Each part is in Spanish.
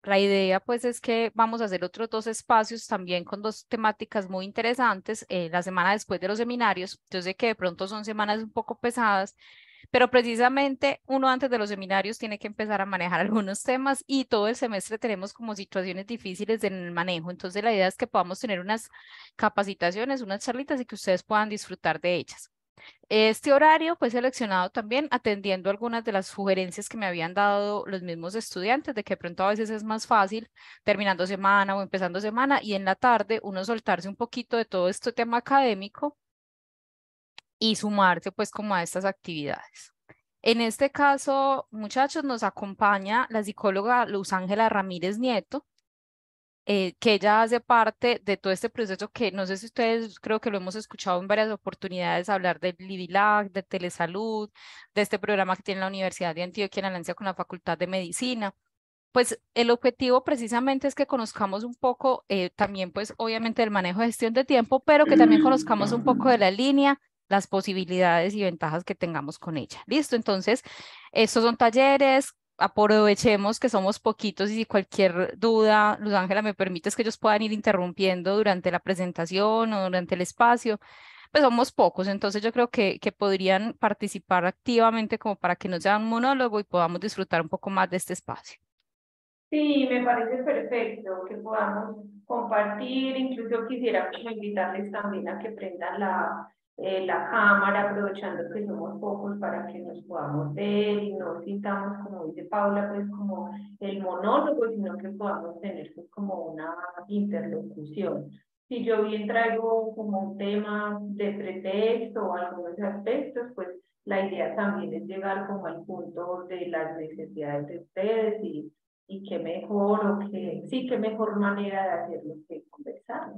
La idea pues es que vamos a hacer otros dos espacios también con dos temáticas muy interesantes la semana después de los seminarios. Yo sé que de pronto son semanas un poco pesadas, pero precisamente uno antes de los seminarios tiene que empezar a manejar algunos temas y todo el semestre tenemos como situaciones difíciles en el manejo. Entonces la idea es que podamos tener unas capacitaciones, unas charlitas y que ustedes puedan disfrutar de ellas. Este horario fue seleccionado también atendiendo algunas de las sugerencias que me habían dado los mismos estudiantes, de que de pronto a veces es más fácil terminando semana o empezando semana y en la tarde uno soltarse un poquito de todo este tema académico y sumarse pues como a estas actividades. En este caso, muchachos, nos acompaña la psicóloga Luz Ángela Ramírez Nieto, que ella hace parte de todo este proceso que no sé si ustedes creo que lo hemos escuchado en varias oportunidades hablar del LIDILAC, de telesalud, de este programa que tiene la Universidad de Antioquia en alianza con la Facultad de Medicina. Pues el objetivo precisamente es que conozcamos un poco también pues obviamente del manejo de gestión de tiempo, pero que también conozcamos un poco de la línea, las posibilidades y ventajas que tengamos con ella. Listo, entonces estos son talleres, aprovechemos que somos poquitos y si cualquier duda, Luz Ángela, me permites que ellos puedan ir interrumpiendo durante la presentación o durante el espacio. Pues somos pocos, entonces yo creo que podrían participar activamente como para que no sea un monólogo y podamos disfrutar un poco más de este espacio. Sí, me parece perfecto que podamos compartir, incluso quisiera como invitarles también a que prendan la cámara, aprovechando que somos pocos para que nos podamos ver y no sintamos, como dice Paula, pues como el monólogo, sino que podamos tener pues como una interlocución. Si yo bien traigo como un tema de pretexto o algunos aspectos, pues la idea también es llegar como al punto de las necesidades de ustedes y qué mejor o qué, sí, qué mejor manera de hacerlo que conversar.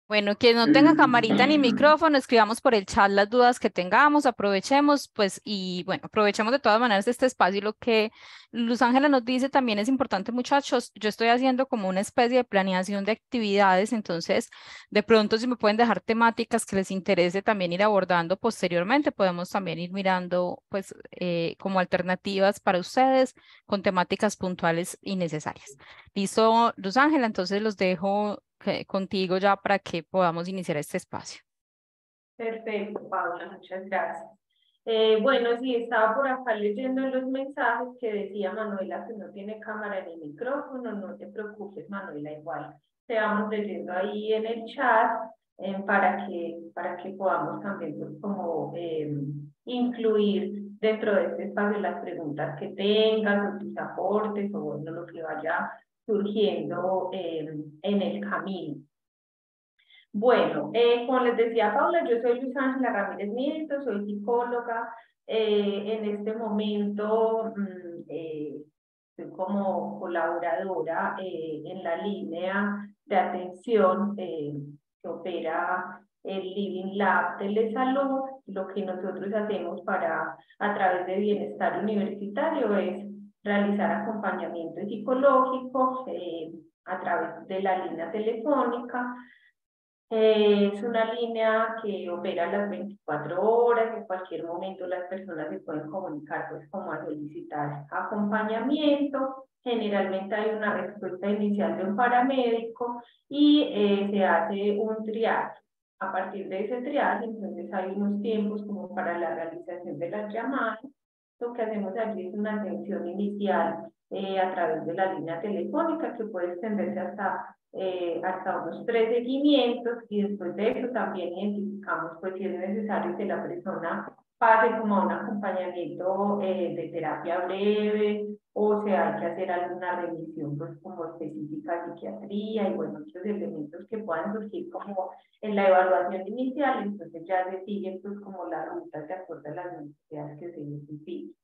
Bueno, quien no tenga camarita ni micrófono, escribamos por el chat las dudas que tengamos, aprovechemos, pues, y bueno, aprovechemos de todas maneras este espacio. Y lo que Luz Ángela nos dice también es importante, muchachos. Yo estoy haciendo como una especie de planeación de actividades, entonces, de pronto, si me pueden dejar temáticas que les interese también ir abordando posteriormente, podemos también ir mirando, pues, como alternativas para ustedes con temáticas puntuales y necesarias. Listo, Luz Ángela, entonces los dejo contigo ya para que podamos iniciar este espacio. Perfecto, Paula, muchas gracias. Bueno, sí, estaba por acá leyendo los mensajes que decía Manuela que no tiene cámara ni micrófono, no te preocupes, Manuela, igual te vamos leyendo ahí en el chat para que podamos también pues, como incluir dentro de este espacio las preguntas que tengas o tus aportes o bueno, lo que vaya surgiendo en el camino. Bueno, como les decía Paula, yo soy Luz Ángela Ramírez Nieto, soy psicóloga. En este momento soy como colaboradora en la línea de atención que opera el Living Lab Telesalud. Lo que nosotros hacemos a través de bienestar universitario es realizar acompañamiento psicológico a través de la línea telefónica. Es una línea que opera las 24 horas, en cualquier momento las personas se pueden comunicar pues como a solicitar acompañamiento. Generalmente hay una respuesta inicial de un paramédico y se hace un triaje. A partir de ese triaje, entonces hay unos tiempos como para la realización de las llamadas. Lo que hacemos allí es una atención inicial a través de la línea telefónica que puede extenderse hasta unos 3 seguimientos y después de eso también identificamos pues si es necesario que la persona pase como a un acompañamiento de terapia breve o sea hay que hacer alguna revisión pues como específica de psiquiatría y bueno otros elementos que puedan surgir como en la evaluación inicial, entonces ya se siguen pues como las rutas de acuerdo a las necesidades que se necesitan.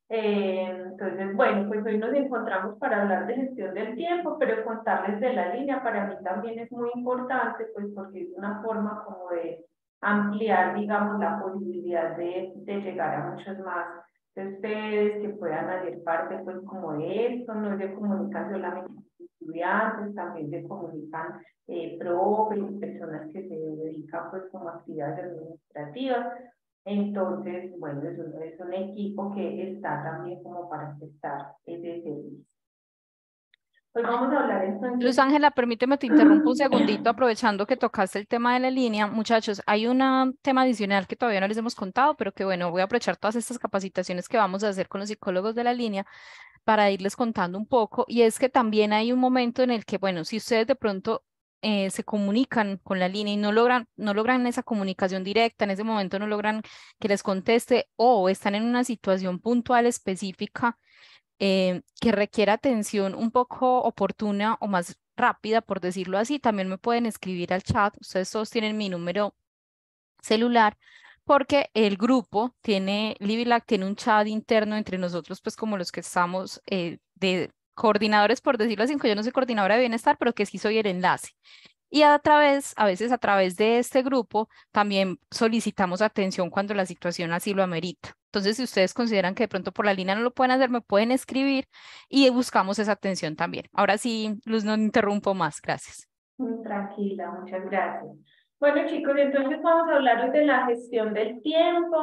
Entonces, bueno, pues hoy nos encontramos para hablar de gestión del tiempo, pero contarles de la línea para mí también es muy importante, pues porque es una forma como de ampliar, digamos, la posibilidad de llegar a muchos más de ustedes que puedan hacer parte, pues, como de esto, no se comunican solamente con estudiantes, también se comunican profes, personas que se dedican, pues, como actividades administrativas, Entonces, bueno, es un equipo que está también como para prestar ese servicio. Pues vamos a hablar Luz entonces. Ángela, permíteme, te interrumpo un segundito, aprovechando que tocaste el tema de la línea. Muchachos, hay un tema adicional que todavía no les hemos contado, pero que bueno, voy a aprovechar todas estas capacitaciones que vamos a hacer con los psicólogos de la línea para irles contando un poco. Y es que también hay un momento en el que, bueno, si ustedes de pronto se comunican con la línea y no logran esa comunicación directa, en ese momento no logran que les conteste o están en una situación puntual específica que requiera atención un poco oportuna o más rápida, por decirlo así, también me pueden escribir al chat. Ustedes todos tienen mi número celular porque el grupo tiene, Livilac tiene un chat interno entre nosotros, pues como los que estamos de coordinadores, por decirlo así, que yo no soy coordinadora de bienestar, pero que sí soy el enlace. Y a veces a través de este grupo también solicitamos atención cuando la situación así lo amerita. Entonces, si ustedes consideran que de pronto por la línea no lo pueden hacer, me pueden escribir y buscamos esa atención también. Ahora sí, Luz, no interrumpo más. Gracias. Tranquila, muchas gracias. Bueno, chicos, entonces vamos a hablar hoy de la gestión del tiempo.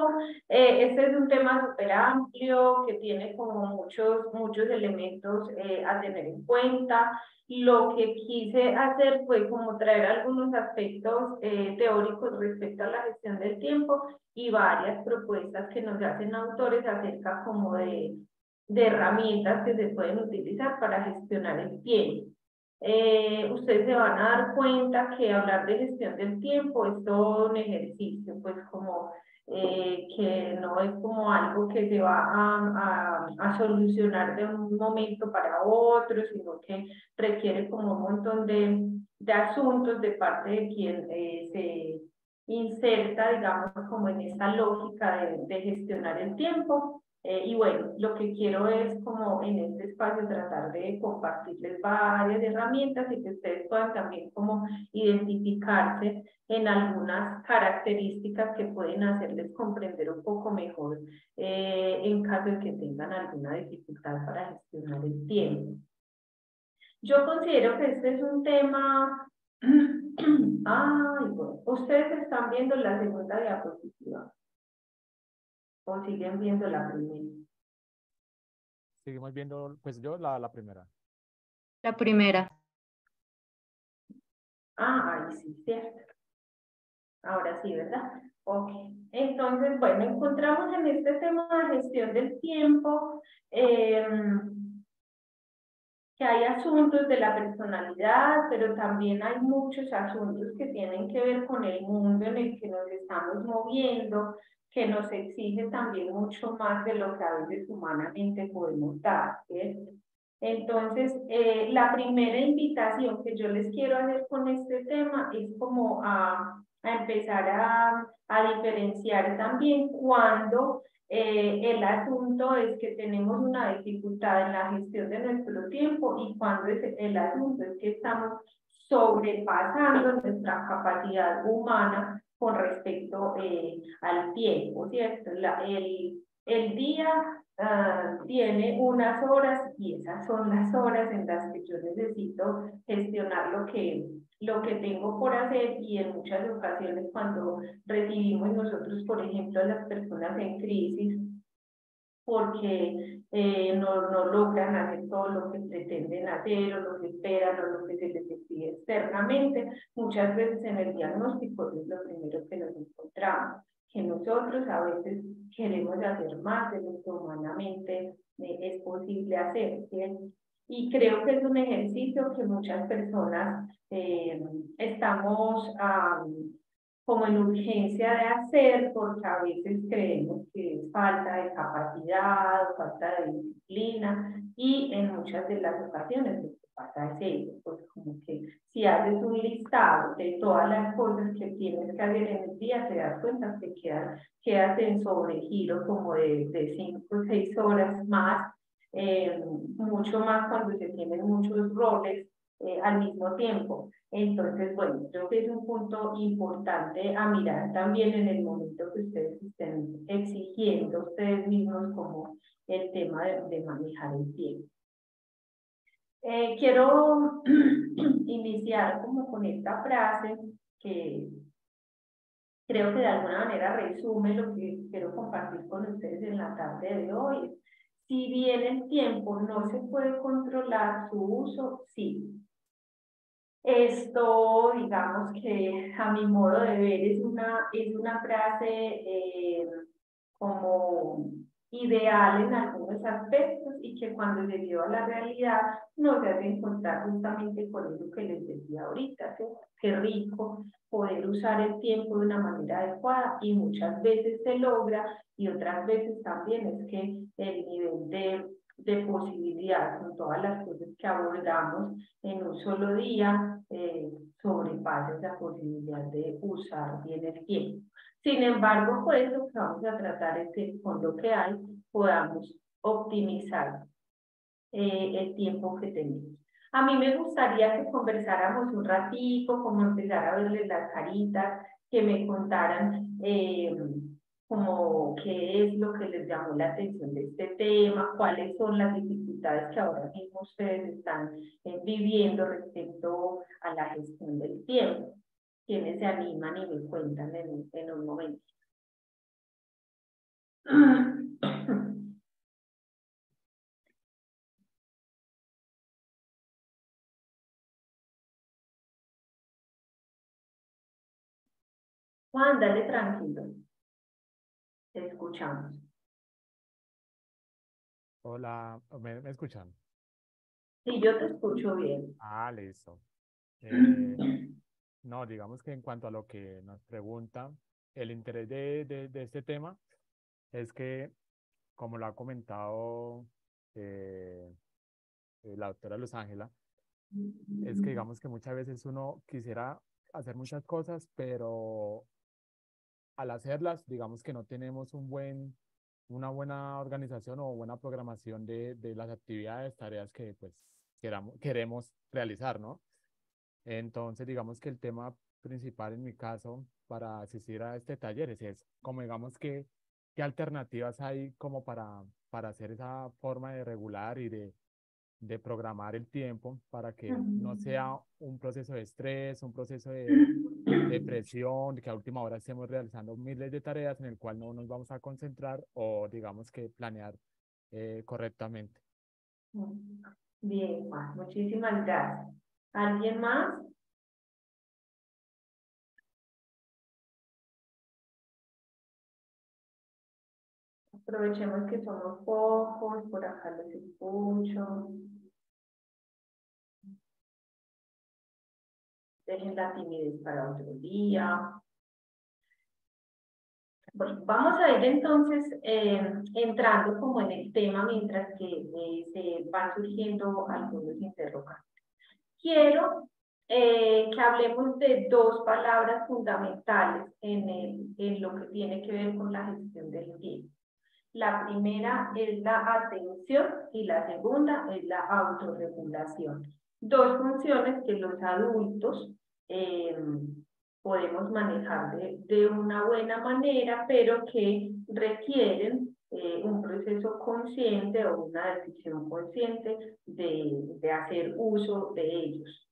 Este es un tema súper amplio que tiene como muchos elementos a tener en cuenta. Lo que quise hacer fue como traer algunos aspectos teóricos respecto a la gestión del tiempo y varias propuestas que nos hacen autores acerca como de herramientas que se pueden utilizar para gestionar el tiempo. Ustedes se van a dar cuenta que hablar de gestión del tiempo es todo un ejercicio, pues como que no es como algo que se va a solucionar de un momento para otro, sino que requiere como un montón de asuntos de parte de quien se inserta, digamos, como en esa lógica de gestionar el tiempo. Y bueno, lo que quiero es como en este espacio tratar de compartirles varias herramientas y que ustedes puedan también como identificarse en algunas características que pueden hacerles comprender un poco mejor en caso de que tengan alguna dificultad para gestionar el tiempo. Yo considero que este es un tema... Ay, bueno, ustedes están viendo la segunda diapositiva o siguen viendo la primera. Seguimos viendo, pues yo la primera. La primera. Ah, ahí sí, cierto. Ahora sí, ¿verdad? Ok. Entonces, bueno, encontramos en este tema de gestión del tiempo que hay asuntos de la personalidad, pero también hay muchos asuntos que tienen que ver con el mundo en el que nos estamos moviendo, que nos exige también mucho más de lo que a veces humanamente podemos dar, ¿cierto? Entonces, la primera invitación que yo les quiero hacer con este tema es como a empezar a diferenciar también cuando el asunto es que tenemos una dificultad en la gestión de nuestro tiempo y cuando el asunto es que estamos sobrepasando nuestra capacidad humana con respecto al tiempo, ¿cierto? El día tiene unas horas y esas son las horas en las que yo necesito gestionar lo que tengo por hacer y en muchas ocasiones cuando recibimos nosotros, por ejemplo, a las personas en crisis, porque no logran hacer todo lo que pretenden hacer o lo que esperan o lo que se les exige externamente. Muchas veces en el diagnóstico es lo primero que nos encontramos, que nosotros a veces queremos hacer más de lo que humanamente es posible hacer, ¿sí? Y creo que es un ejercicio que muchas personas estamos como en urgencia de hacer, porque a veces creemos que es falta de capacidad, falta de disciplina, y en muchas de las ocasiones lo que pasa es eso, pues como que si haces un listado de todas las cosas que tienes que hacer en el día, te das cuenta que quedas en sobregiro como de 5 o 6 horas más, mucho más cuando se tienen muchos roles al mismo tiempo. Entonces, bueno, creo que es un punto importante a mirar también en el momento que ustedes estén exigiendo a ustedes mismos como el tema de manejar el tiempo. Quiero iniciar como con esta frase que creo que de alguna manera resume lo que quiero compartir con ustedes en la tarde de hoy. Si bien el tiempo no se puede controlar su uso, sí. Esto, digamos que a mi modo de ver, es una frase como ideal en algunos aspectos y que cuando se lleva a la realidad no se hace encontrar justamente con eso que les decía ahorita, ¿sí? Qué rico poder usar el tiempo de una manera adecuada y muchas veces se logra y otras veces también es que el nivel de posibilidad con todas las cosas que abordamos en un solo día sobrepasa esa posibilidad de usar bien el tiempo. Sin embargo, pues lo que vamos a tratar es que con lo que hay podamos optimizar el tiempo que tenemos. A mí me gustaría que conversáramos un ratito, como empezar a verles las caritas, que me contaran como qué es lo que les llamó la atención de este tema, cuáles son las dificultades que ahora mismo ustedes están viviendo respecto a la gestión del tiempo. Quienes se animan y me cuentan en un momento. Juan, dale tranquilo. Te escuchamos. Hola, ¿me escuchan? Sí, yo te escucho bien. Ah, listo. No, digamos que en cuanto a lo que nos pregunta, el interés de este tema es que, como lo ha comentado eh, la doctora Luz Ángela, es que digamos que muchas veces uno quisiera hacer muchas cosas, pero al hacerlas, digamos que no tenemos una buena organización o buena programación de las actividades, tareas que pues queremos realizar, ¿no? Entonces, digamos que el tema principal en mi caso para asistir a este taller es eso, como digamos que qué alternativas hay como para hacer esa forma de regular y de programar el tiempo para que no sea un proceso de estrés, un proceso de presión, de que a última hora estemos realizando miles de tareas en el cual no nos vamos a concentrar o digamos que planear correctamente. Bien, Juan, muchísimas gracias. ¿Alguien más? Aprovechemos que somos pocos, por acá los escucho. Dejen la timidez para otro día. Bueno, vamos a ir entonces entrando como en el tema mientras que se van surgiendo algunos interrogantes. Quiero que hablemos de dos palabras fundamentales en lo que tiene que ver con la gestión del tiempo. La primera es la atención y la segunda es la autorregulación. Dos funciones que los adultos podemos manejar de una buena manera, pero que requieren un proceso consciente o una decisión consciente de hacer uso de ellos.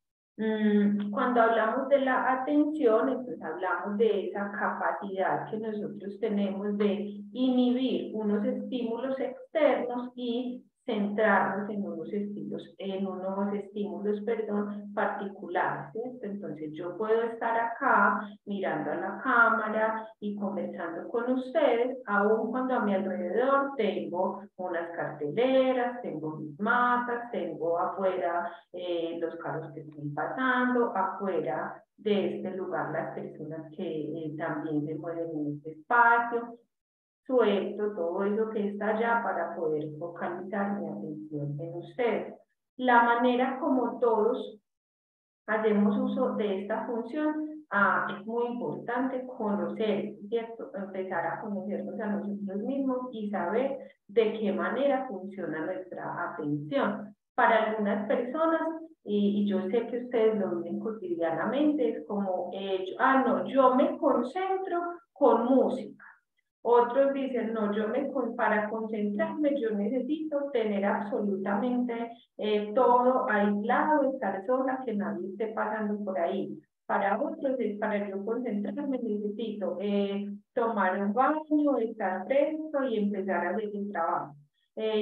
Cuando hablamos de la atención, entonces hablamos de esa capacidad que nosotros tenemos de inhibir unos estímulos externos y centrarnos en unos estímulos, particulares, ¿cierto? Entonces yo puedo estar acá mirando a la cámara y conversando con ustedes, aun cuando a mi alrededor tengo unas carteleras, tengo mis matas, tengo afuera los carros que están pasando, afuera de este lugar las personas que también se mueven en este espacio. Suelto todo eso que está allá para poder focalizar mi atención en ustedes. La manera como todos hacemos uso de esta función es muy importante conocer, ¿cierto? Empezar a conocernos a nosotros mismos y saber de qué manera funciona nuestra atención. Para algunas personas, y yo sé que ustedes lo viven cotidianamente, es como, no, yo me concentro con música. Otros dicen, no, para concentrarme yo necesito tener absolutamente todo aislado, estar sola, que nadie esté pasando por ahí. Para otros, para yo concentrarme, necesito tomar un baño, estar fresco y empezar a hacer el trabajo.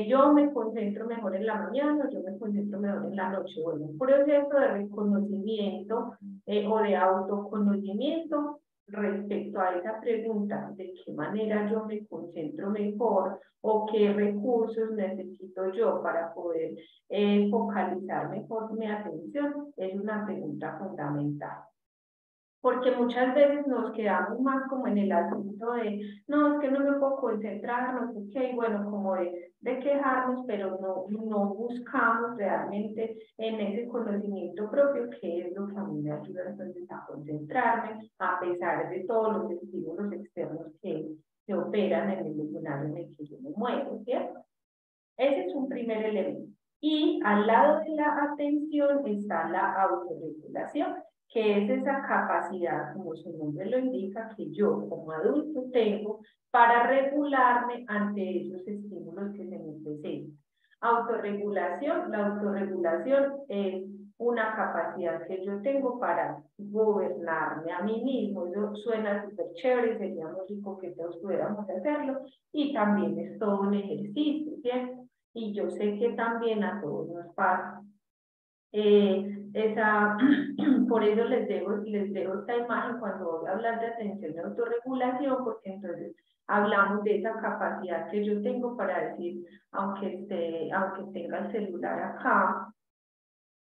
Yo me concentro mejor en la mañana, yo me concentro mejor en la noche. Bueno, un proceso de reconocimiento o de autoconocimiento respecto a esa pregunta de qué manera yo me concentro mejor o qué recursos necesito yo para poder focalizar mejor mi atención, es una pregunta fundamental. Porque muchas veces nos quedamos más como en el asunto de, no, es que no me puedo concentrar, no sé qué, y bueno, como de quejarnos, pero no buscamos realmente en ese conocimiento propio, que es lo que a mí me ayuda entonces a concentrarme, a pesar de todos los estímulos externos que operan en el escenario en el que yo me muevo, ¿cierto? Ese es un primer elemento. Y al lado de la atención está la autorregulación, que es esa capacidad, como su nombre lo indica, que yo como adulto tengo para regularme ante esos estímulos que se me presentan. Autorregulación, la autorregulación es una capacidad que yo tengo para gobernarme a mí mismo. Eso suena súper chévere, sería muy rico que todos pudiéramos hacerlo, y también es todo un ejercicio, ¿cierto? Y yo sé que también a todos nos pasa. Por eso les dejo esta imagen cuando voy a hablar de atención y autorregulación, porque entonces hablamos de esa capacidad que yo tengo para decir, aunque tenga el celular acá,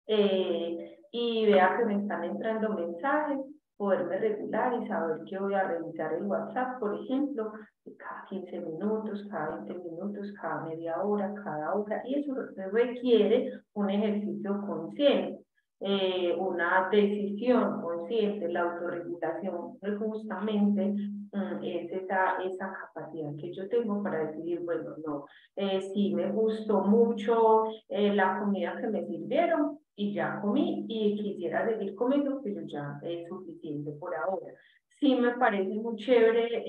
y vea que me están entrando mensajes, poderme regular y saber que voy a revisar el WhatsApp, por ejemplo, cada 15 minutos, cada 20 minutos, cada media hora, cada hora, y eso requiere un ejercicio consciente, una decisión consciente. La autorregulación justamente es esa capacidad que yo tengo para decidir, bueno, no, si me gustó mucho la comida que me sirvieron y ya comí y quisiera seguir comiendo, pero ya es suficiente por ahora. Sí me parece muy chévere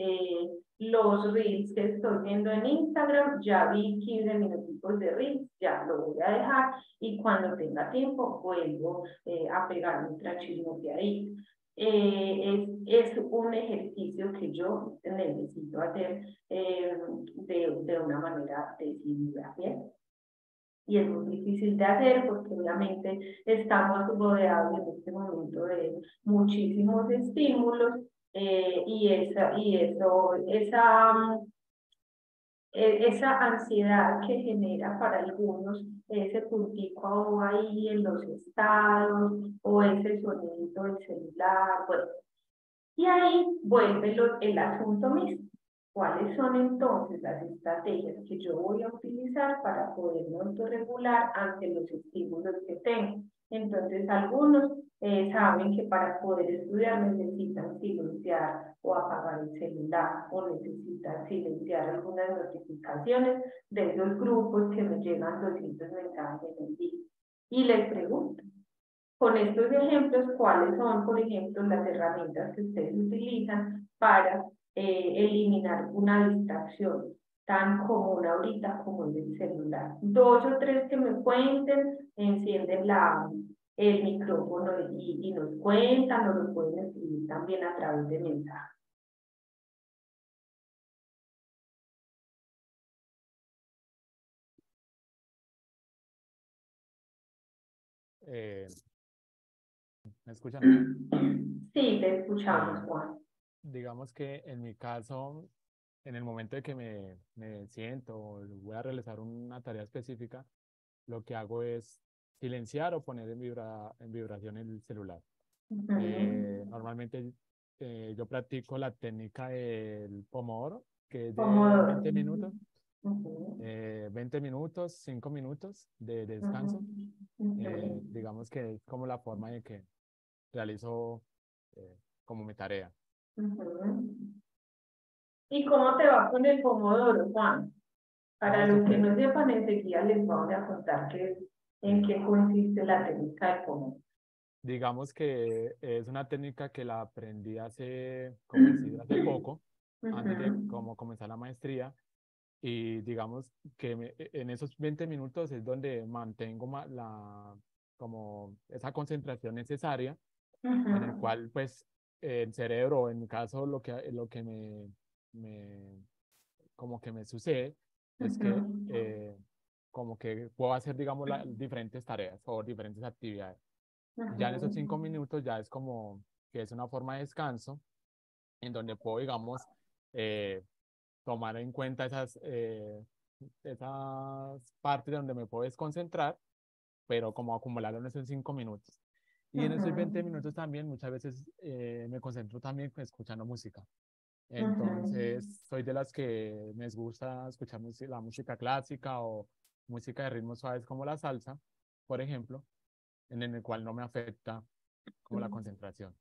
los reels que estoy viendo en Instagram, ya vi 15 minutos de reels, ya lo voy a dejar y cuando tenga tiempo vuelvo a pegar un trachismo de ahí. Es un ejercicio que yo necesito hacer de una manera decidida, ¿bien? Y es muy difícil de hacer porque obviamente estamos rodeados en este momento de muchísimos estímulos esa ansiedad que genera para algunos ese puntico ahí en los estados o ese sonido del celular, bueno, y ahí vuelve el asunto mismo. ¿Cuáles son entonces las estrategias que yo voy a utilizar para poderme autorregular ante los estímulos que tengo? Entonces, algunos saben que para poder estudiar necesitan silenciar o apagar el celular o necesitan silenciar algunas notificaciones de esos grupos que me llegan 200 mensajes en el día. Y les pregunto, con estos ejemplos, ¿cuáles son, por ejemplo, las herramientas que ustedes utilizan para eliminar una distracción tan común ahorita como es el celular? Dos o tres que me cuenten, encienden el micrófono y nos cuentan, o lo pueden escribir también a través de mensajes. ¿Me escuchan? Sí, te escuchamos, Juan. Digamos que en mi caso, en el momento de que me siento o voy a realizar una tarea específica, lo que hago es silenciar o poner en vibración el celular. Normalmente yo practico la técnica del Pomodoro, que es de Pomodoro. 20 minutos. 20 minutos, 5 minutos de descanso. Digamos que es como la forma en que realizo como mi tarea. ¿Y cómo te va con el Pomodoro, Juan? Para No, los que súper. no sepan, enseguida les vamos a contar en qué consiste la técnica de Pomodoro. Digamos que es una técnica que la aprendí hace, como decir, hace poco, antes de como comenzar la maestría. Y digamos que en esos 20 minutos es donde mantengo como esa concentración necesaria en el cual pues el cerebro, en mi caso, lo que como que me sucede es que como que puedo hacer, digamos, diferentes tareas o diferentes actividades. Ya en esos 5 minutos ya es como que es una forma de descanso en donde puedo, digamos, tomar en cuenta esas partes donde me puedo desconcentrar, pero como acumularlo en esos 5 minutos. Y en esos 20 minutos también muchas veces me concentro también escuchando música. Entonces, soy de las que me gusta escuchar la música clásica o música de ritmos suaves como la salsa, por ejemplo, en el cual no me afecta como la concentración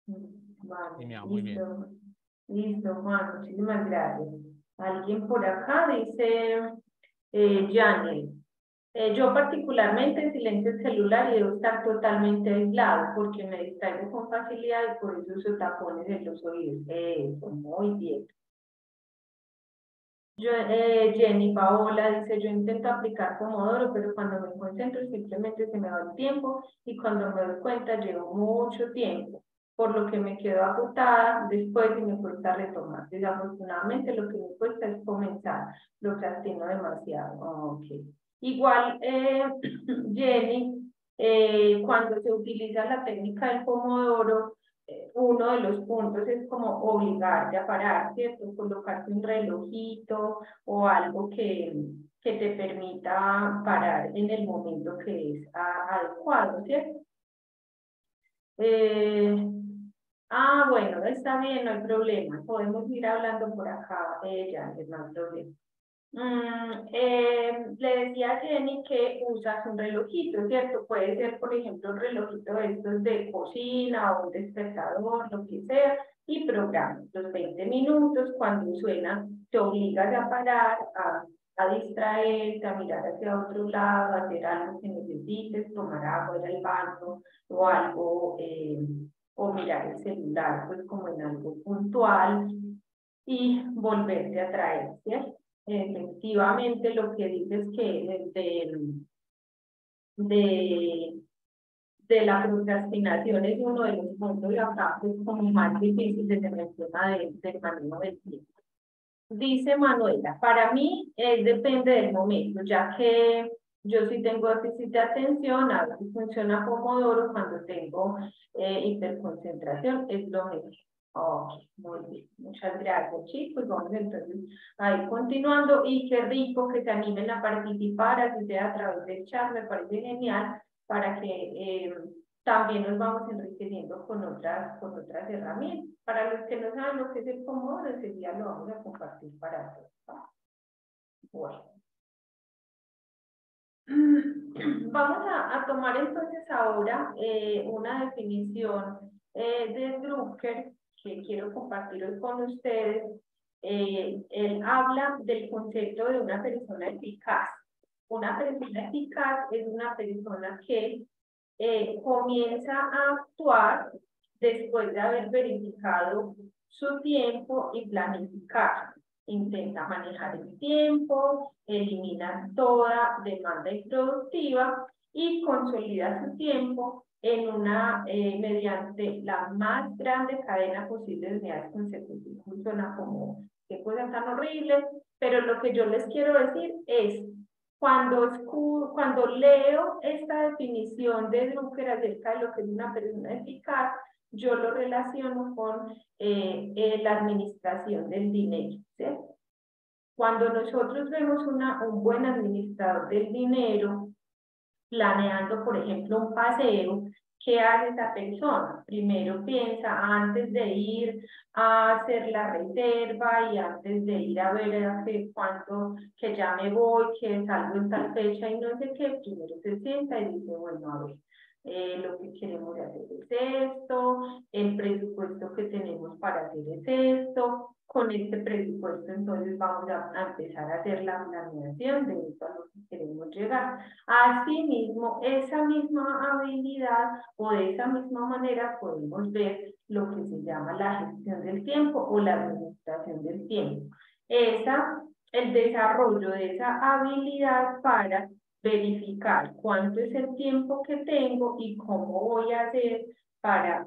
y Vale, me va muy bien. listo. Listo, Juan, muchísimas gracias. Alguien por acá dice, Janet, yo particularmente en silencio el celular y debo estar totalmente aislado porque me distraigo con facilidad y por eso uso tapones en los oídos. Eso, muy bien. Jenny Paola dice, yo intento aplicar Pomodoro, pero cuando me concentro simplemente se me va el tiempo y cuando me doy cuenta llevo mucho tiempo, por lo que me quedo agotada después y me cuesta retomar. Desafortunadamente lo que me cuesta es comenzar, procrastino demasiado. Ok. Igual, Jenny, cuando se utiliza la técnica del Pomodoro, uno de los puntos es como obligarte a parar, ¿cierto? Colocarte un relojito o algo que te permita parar en el momento que es adecuado, ¿cierto? Bueno, está bien, no hay problema. Podemos ir hablando por acá, ya, no hay problema. Le decía a Jenny que usas un relojito, ¿cierto? Puede ser, por ejemplo, un relojito de estos de cocina o un despertador, lo que sea, y programas los 20 minutos. Cuando suena, te obligas a parar, a distraerte, a mirar hacia otro lado, a hacer algo que necesites, tomar agua, ir al baño o algo, o mirar el celular, pues como en algo puntual y volverte a traer, ¿cierto? Efectivamente, lo que dices que de la procrastinación es uno de los puntos acá, pues, como más difíciles de mencionar del manejo del tiempo. Dice Manuela, para mí depende del momento, ya que yo sí tengo déficit de atención, a veces funciona Pomodoro, cuando tengo hiperconcentración, es lo mejor. Ok, muy bien, muchas gracias, chicos. Vamos entonces a ir continuando y qué rico que te animen a participar, así sea a través del chat, me parece genial, para que también nos vamos enriqueciendo con otras herramientas. Para los que no saben lo que es el Pomodoro, ese día lo vamos a compartir para todos. Bueno. Vamos a tomar entonces ahora una definición de Drucker que quiero compartir hoy con ustedes. Él habla del concepto de una persona eficaz. Una persona eficaz es una persona que comienza a actuar después de haber verificado su tiempo y planificar. Intenta manejar el tiempo, elimina toda demanda improductiva y consolida su tiempo en mediante la más grande cadena posible de unidades consecutivas. Suena como qué cosa tan horrible, pero lo que yo les quiero decir es cuando leo esta definición de Drucker acerca de lo que es una persona eficaz, yo lo relaciono con la administración del dinero, ¿sí? Cuando nosotros vemos un buen administrador del dinero, planeando, por ejemplo, un paseo, ¿qué hace esa persona? Primero piensa antes de ir a hacer la reserva y antes de ir a ver hace cuánto que ya me voy, que salgo en tal fecha y no sé qué, primero se sienta y dice, bueno, a ver, lo que queremos hacer es esto, el presupuesto que tenemos para hacer es esto, con este presupuesto entonces vamos a empezar a hacer la planeación de esto a lo que queremos llegar. Asimismo, esa misma habilidad o de esa misma manera podemos ver lo que se llama la gestión del tiempo o la administración del tiempo. El desarrollo de esa habilidad para verificar cuánto es el tiempo que tengo y cómo voy a hacer para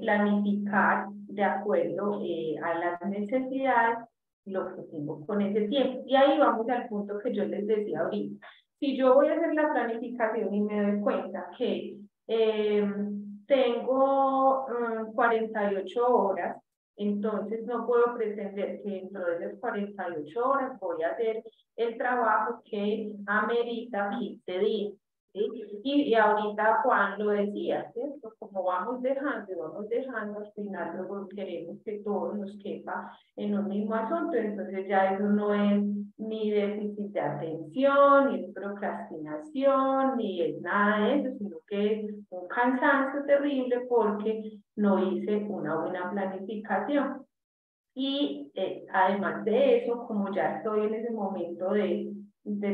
planificar de acuerdo a las necesidades lo que tengo con ese tiempo. Y ahí vamos al punto que yo les decía ahorita. Si yo voy a hacer la planificación y me doy cuenta que tengo 48 horas, entonces no puedo pretender que dentro de esas 48 horas voy a hacer el trabajo que amerita 15 días. ¿Sí? Y ahorita Juan lo decía, ¿cierto? Como vamos dejando, al final luego queremos que todo nos quepa en un mismo asunto, entonces ya eso no es ni déficit de atención, ni es procrastinación, ni es nada de eso, sino que es un cansancio terrible porque no hice una buena planificación. Y además de eso, como ya estoy en ese momento de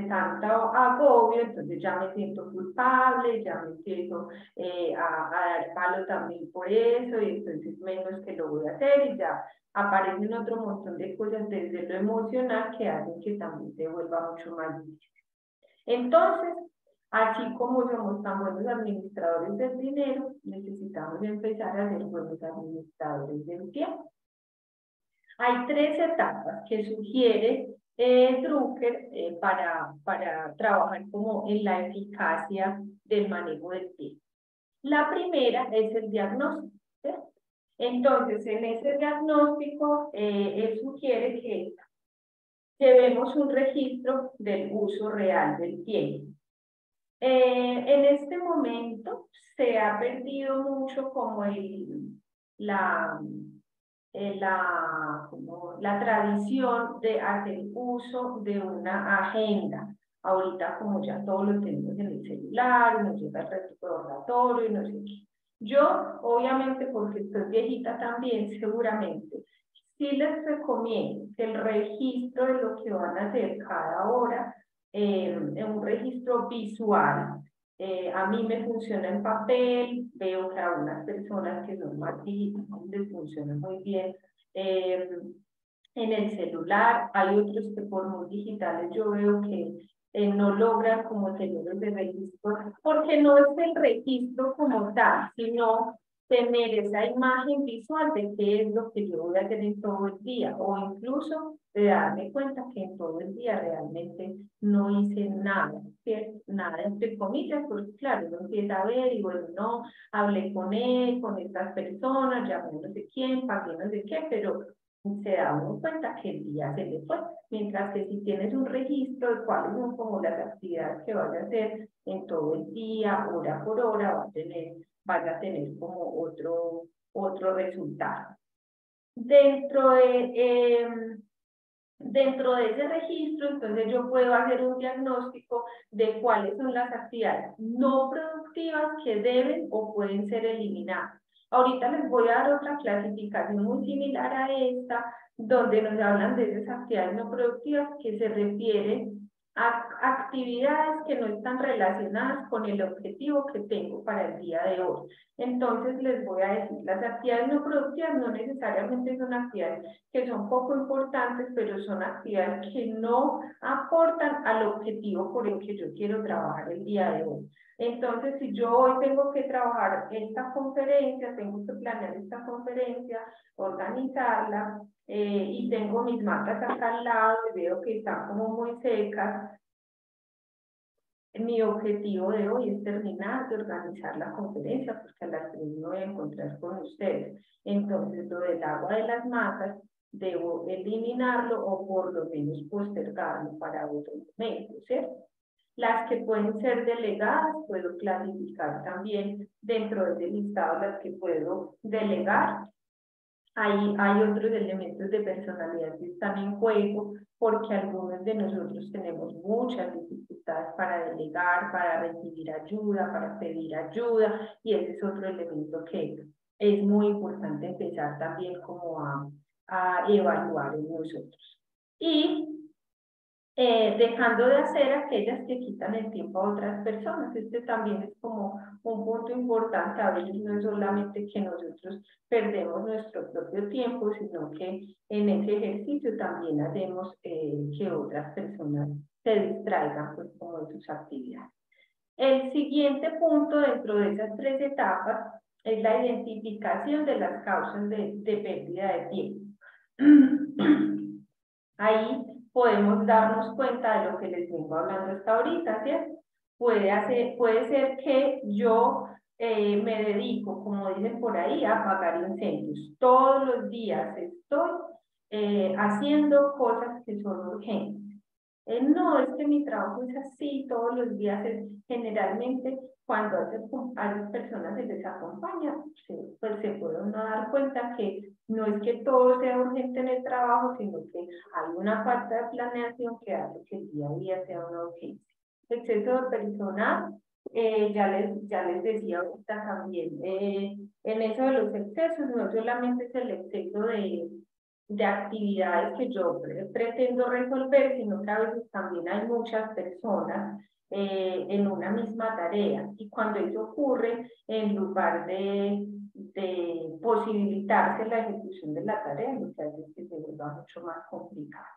tanto agobio, entonces ya me siento culpable, ya me empiezo a dar palo también por eso, y entonces menos que lo voy a hacer, y ya aparecen otro montón de cosas desde lo emocional que hacen que también se vuelva mucho más difícil. Entonces, así como somos tan buenos administradores del dinero, necesitamos empezar a ser buenos administradores del tiempo. Hay 3 etapas que sugiere Drucker para trabajar como en la eficacia del manejo del tiempo. La primera es el diagnóstico. ¿Sí? Entonces, en ese diagnóstico, él sugiere que llevemos un registro del uso real del tiempo. En este momento se ha perdido mucho como la tradición de hacer uso de una agenda. Ahorita como ya todo lo tenemos en el celular, nos llega el recordatorio y no sé qué. Yo, obviamente, porque estoy viejita también, seguramente, sí les recomiendo que el registro de lo que van a hacer cada hora, en un registro visual. A mí me funciona en papel, veo que a unas personas que son más digitales les funciona muy bien en el celular, hay otros que por muy digitales yo veo que no logran como tener el registro, porque no es el registro como tal, sino tener esa imagen visual de qué es lo que yo voy a hacer en todo el día, o incluso de darme cuenta que en todo el día realmente no hice nada, ¿cierto? Nada entre comillas, porque claro, uno empieza a ver y bueno, no, hablé con él, con estas personas, llamé no sé quién, pagué no sé qué, pero se da uno cuenta que el día se le fue, mientras que si tienes un registro de cuáles son como las actividades que vas a hacer en todo el día, hora por hora, vas a tener como otro resultado. Dentro de ese registro, entonces yo puedo hacer un diagnóstico de cuáles son las actividades no productivas que deben o pueden ser eliminadas. Ahorita les voy a dar otra clasificación muy similar a esta, donde nos hablan de esas actividades no productivas que se refieren a actividades que no están relacionadas con el objetivo que tengo para el día de hoy. Entonces les voy a decir, las actividades no productivas no necesariamente son actividades que son poco importantes, pero son actividades que no aportan al objetivo por el que yo quiero trabajar el día de hoy. Entonces, si yo hoy tengo que trabajar esta conferencia, tengo que planear esta conferencia, organizarla, y tengo mis matas acá al lado y veo que están como muy secas, mi objetivo de hoy es terminar de organizar la conferencia porque a las 3 me voy a encontrar con ustedes. Entonces, lo del agua de las matas, debo eliminarlo o por lo menos postergarlo para otro momento, ¿cierto? Las que pueden ser delegadas, puedo clasificar también dentro de ese listado las que puedo delegar. Hay otros elementos de personalidad que están en juego porque algunos de nosotros tenemos muchas dificultades para delegar, para recibir ayuda, para pedir ayuda, y ese es otro elemento que es muy importante empezar también como a evaluar en nosotros. Y dejando de hacer aquellas que quitan el tiempo a otras personas. Este también es como un punto importante. A veces no es solamente que nosotros perdemos nuestro propio tiempo, sino que en ese ejercicio también hacemos que otras personas se distraigan pues, como de sus actividades. El siguiente punto dentro de esas 3 etapas es la identificación de las causas de pérdida de tiempo. Ahí podemos darnos cuenta de lo que les vengo hablando hasta ahorita, ¿cierto? Puede ser que yo me dedico, como dicen por ahí, a apagar incendios. Todos los días estoy haciendo cosas que son urgentes. No, es que mi trabajo es así, todos los días generalmente cuando a las personas se les acompaña, pues se puede uno dar cuenta que no es que todo sea urgente en el trabajo, sino que hay una falta de planeación que hace que el día a día sea una urgencia. Exceso de personal, ya les decía ahorita también, en eso de los excesos, no solamente es el exceso de actividades que yo pretendo resolver, sino que a veces también hay muchas personas en una misma tarea. Y cuando eso ocurre, en lugar de posibilitarse la ejecución de la tarea, lo que hace es que se vuelva mucho más complicado.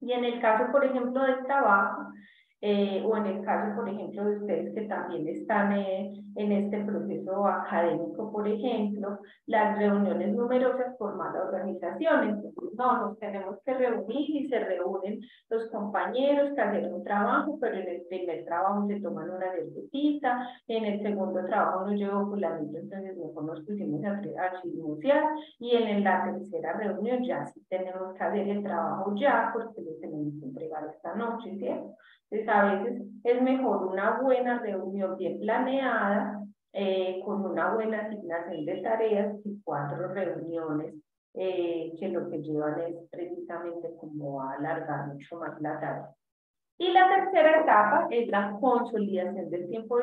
Y en el caso, por ejemplo, del trabajo, o en el caso, por ejemplo, de ustedes que también están en este proceso académico, por ejemplo, las reuniones numerosas por mala organización. Entonces, no, nos tenemos que reunir y se reúnen los compañeros que hacen un trabajo, pero en el primer trabajo se toman una cervecita, en el segundo trabajo nos llevó fulanito, entonces mejor nos pusimos a chismosear, y en la tercera reunión ya sí tenemos que hacer el trabajo ya, porque lo tenemos que entregar esta noche, ¿cierto? Entonces, a veces es mejor una buena reunión bien planeada, con una buena asignación de tareas, que 4 reuniones que lo que llevan es precisamente como a alargar mucho más la tarea. Y la tercera etapa es la consolidación del tiempo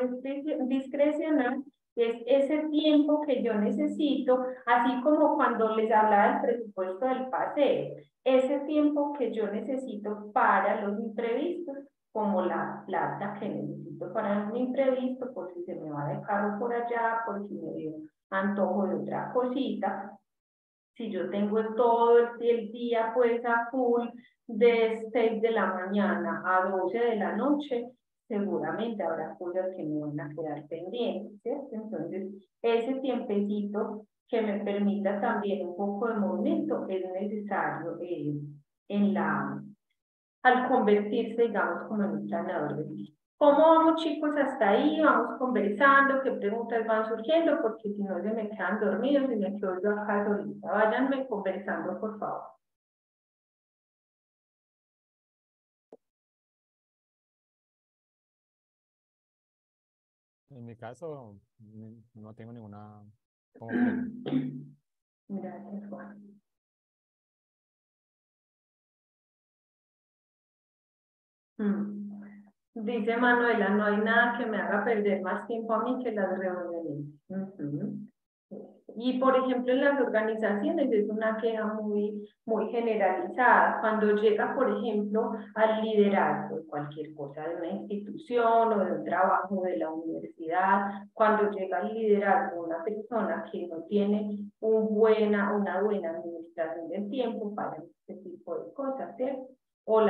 discrecional, que es ese tiempo que yo necesito, así como cuando les hablaba del presupuesto del paseo, ese tiempo que yo necesito para los imprevistos, como la plata que necesito para un imprevisto, por si se me va de carro por allá, por si me dio antojo de otra cosita. Si yo tengo todo el día pues a full, de 6 de la mañana a 12 de la noche, seguramente habrá cosas que me van a quedar pendientes, ¿cierto? Entonces, ese tiempecito que me permita también un poco de movimiento es necesario al convertirse, digamos, como en un planeador de vida. ¿Cómo vamos, chicos, hasta ahí? Vamos conversando, qué preguntas van surgiendo, porque si no se me quedan dormidos y me quedo yo acá solita. Váyanme conversando, por favor. En mi caso, no tengo ninguna como pregunta. Gracias, Juan. Dice Manuela, no hay nada que me haga perder más tiempo a mí que las reuniones. Y por ejemplo, en las organizaciones es una queja muy generalizada. Cuando llega, por ejemplo, al liderazgo de cualquier cosa, de una institución o de un trabajo de la universidad, cuando llega al liderazgo una persona que no tiene una buena administración del tiempo para este tipo de cosas, ¿cierto? O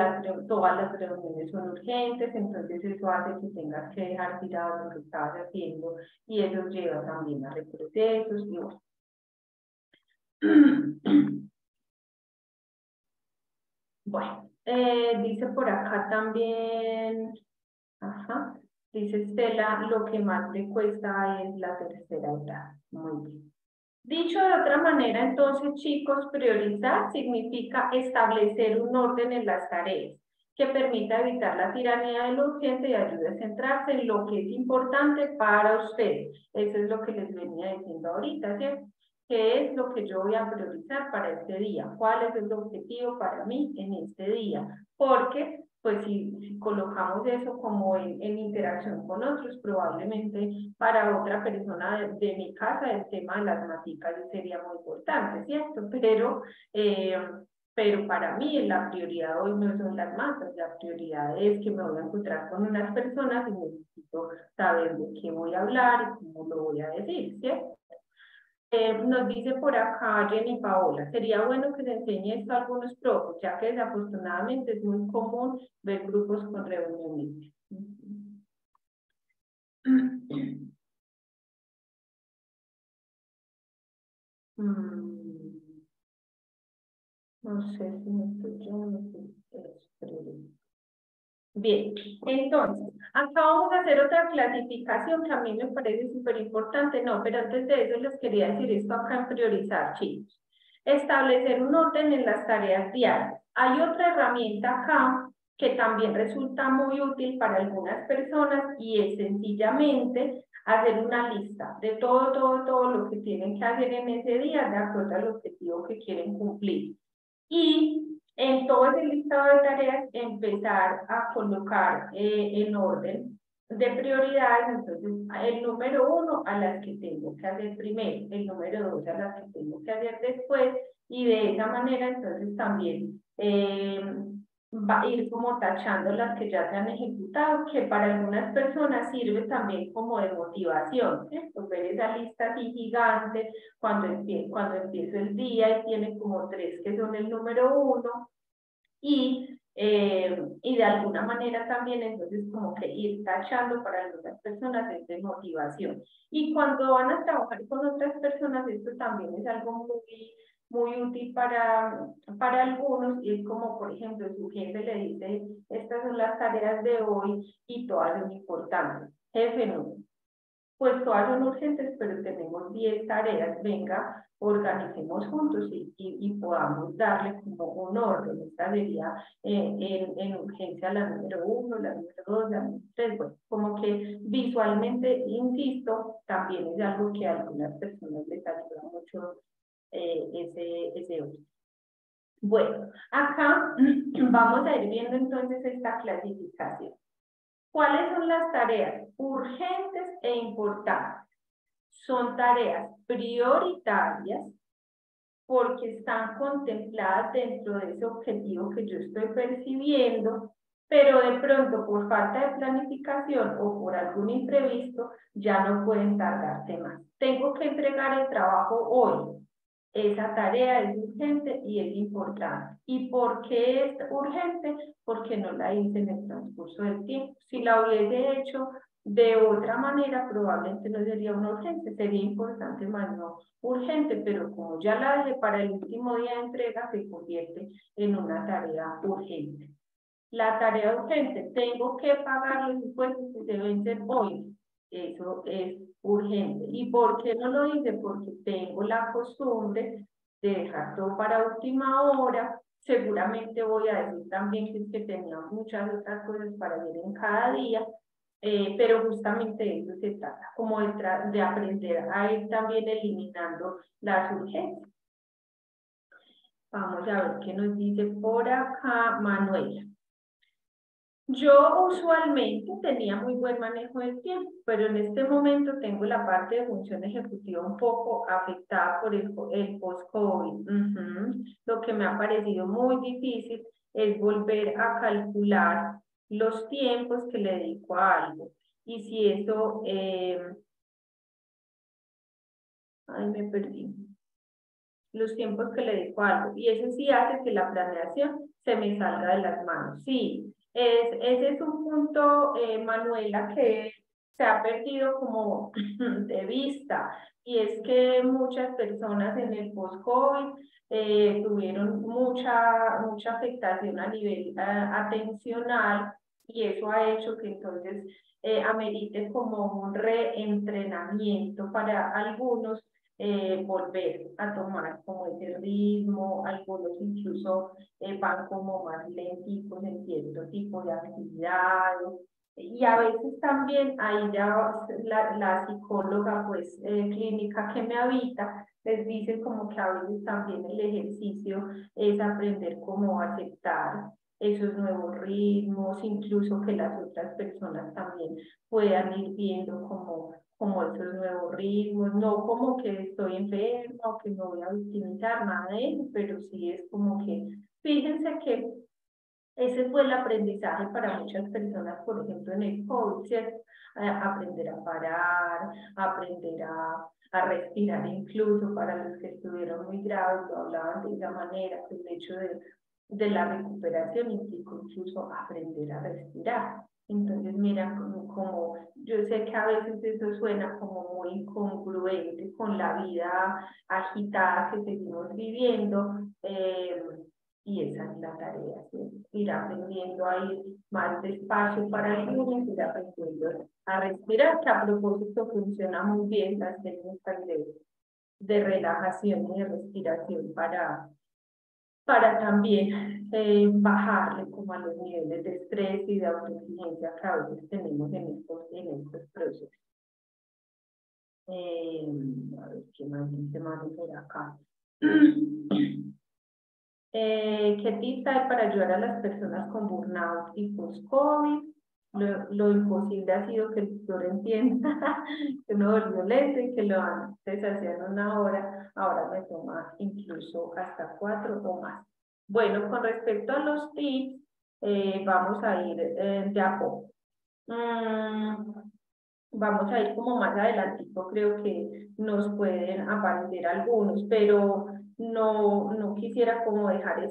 todas las reuniones son urgentes, entonces eso hace que tengas que dejar tirado lo que estabas haciendo, y eso lleva también a reprocesos y bueno. Bueno, dice por acá también, dice Estela, lo que más le cuesta es la tercera edad. Muy bien. Dicho de otra manera, entonces, chicos, priorizar significa establecer un orden en las tareas que permita evitar la tiranía de lo urgente y ayude a centrarse en lo que es importante para ustedes. Eso es lo que les venía diciendo ahorita, ¿cierto? ¿Qué es lo que yo voy a priorizar para este día? ¿Cuál es el objetivo para mí en este día? Porque pues si colocamos eso como en interacción con otros, probablemente para otra persona de mi casa el tema de las maticas sería muy importante, ¿cierto? Pero para mí la prioridad hoy no son las matas, la prioridad es que me voy a encontrar con unas personas y necesito saber de qué voy a hablar y cómo lo voy a decir, ¿cierto? Nos dice por acá Jenny Paola, sería bueno que se enseñe esto a algunos profes, ya que desafortunadamente es muy común ver grupos con reuniones. No sé si me estoy yendo, pero... Bien, entonces, acá vamos a hacer otra clasificación que a mí me parece súper importante, no, pero antes de eso les quería decir esto acá en priorizar, chicos. Establecer un orden en las tareas diarias. Hay otra herramienta acá que también resulta muy útil para algunas personas y es sencillamente hacer una lista de todo lo que tienen que hacer en ese día de acuerdo al objetivo que quieren cumplir. Y en todo ese listado de tareas empezar a colocar en orden de prioridades, entonces el número 1 a las que tengo que hacer primero, el número 2 a las que tengo que hacer después, y de esa manera entonces también va a ir como tachando las que ya se han ejecutado, que para algunas personas sirve también como de motivación, ¿cierto? Ver esa lista así gigante cuando empiezo el día y tiene como 3 que son el número 1 y de alguna manera también entonces como que ir tachando para algunas personas es de motivación. Y cuando van a trabajar con otras personas, esto también es algo muy útil para algunos, y es como, por ejemplo, su jefe le dice, estas son las tareas de hoy y todas son importantes. Jefe, no, pues todas son urgentes, pero tenemos 10 tareas, venga, organicemos juntos y podamos darle como un orden. Esta sería en urgencia la número 1, la número 2, la número 3, bueno, como que visualmente, insisto, también es algo que a algunas personas les ayuda mucho ese orden. Bueno, acá vamos a ir viendo entonces esta clasificación. ¿Cuáles son las tareas urgentes e importantes? Son tareas prioritarias porque están contempladas dentro de ese objetivo que yo estoy percibiendo, pero de pronto por falta de planificación o por algún imprevisto ya no pueden tardarse más. Tengo que entregar el trabajo hoy. Esa tarea es urgente y es importante. ¿Y por qué es urgente? Porque no la hice en el transcurso del tiempo. Si la hubiese hecho de otra manera, probablemente no sería una urgencia, sería importante más no urgente, pero como ya la dejé para el último día de entrega, se convierte en una tarea urgente. La tarea urgente, tengo que pagar los impuestos que se vencen hoy. Eso es urgente. ¿Y por qué no lo hice? Porque tengo la costumbre de dejar todo para última hora. Seguramente voy a decir también que tenía muchas otras cosas para hacer en cada día, pero justamente de eso se trata, como de aprender a ir también eliminando las urgencias. Vamos a ver qué nos dice por acá Manuela. Yo usualmente tenía muy buen manejo del tiempo, pero en este momento tengo la parte de función ejecutiva un poco afectada por el post-COVID. Lo que me ha parecido muy difícil es volver a calcular los tiempos que le dedico a algo. Y si eso... ay, me perdí. Los tiempos que le dedico a algo. Y eso sí hace que la planeación se me salga de las manos. Sí, ese es un punto, Manuela, que se ha perdido como de vista. Y es que muchas personas en el post-COVID tuvieron mucha afectación a nivel atencional y eso ha hecho que entonces amerite como un reentrenamiento para algunos volver a tomar como ese ritmo, algunos incluso van como más lenticos en cierto tipo de actividades, y a veces también ahí ya la psicóloga pues clínica que me habita les dice como que a veces también el ejercicio es aprender cómo aceptar esos nuevos ritmos, incluso que las otras personas también puedan ir viendo como esos nuevos ritmos, no como que estoy enferma o que no voy a victimizar, nada de eso, pero sí es como que, fíjense que ese fue el aprendizaje para muchas personas, por ejemplo, en el COVID, ¿cierto? Aprender a parar, aprender a respirar, incluso para los que estuvieron muy graves, lo hablaban de esa manera, el hecho de la recuperación implica incluso aprender a respirar. Entonces, mira, yo sé que a veces eso suena como muy incongruente con la vida agitada que seguimos viviendo, y esa es la tarea, ¿sí? Ir aprendiendo a ir más despacio para el lunes, ir aprendiendo a respirar, que a propósito funciona muy bien las técnicas de relajación y de respiración para también bajarle como a los niveles de estrés y de autoexigencia que a veces tenemos en estos procesos. A ver, ¿qué más dice Manu por acá? ¿Qué tips hay para ayudar a las personas con burnout y post-COVID? Lo imposible ha sido que el doctor entienda que uno volvió lento y que lo antes hacían 1 hora, ahora me toma incluso hasta 4 o más. Bueno, con respecto a los tips, vamos a ir de a poco. Vamos a ir como más adelantito, creo que nos pueden aparecer algunos, pero no quisiera como dejar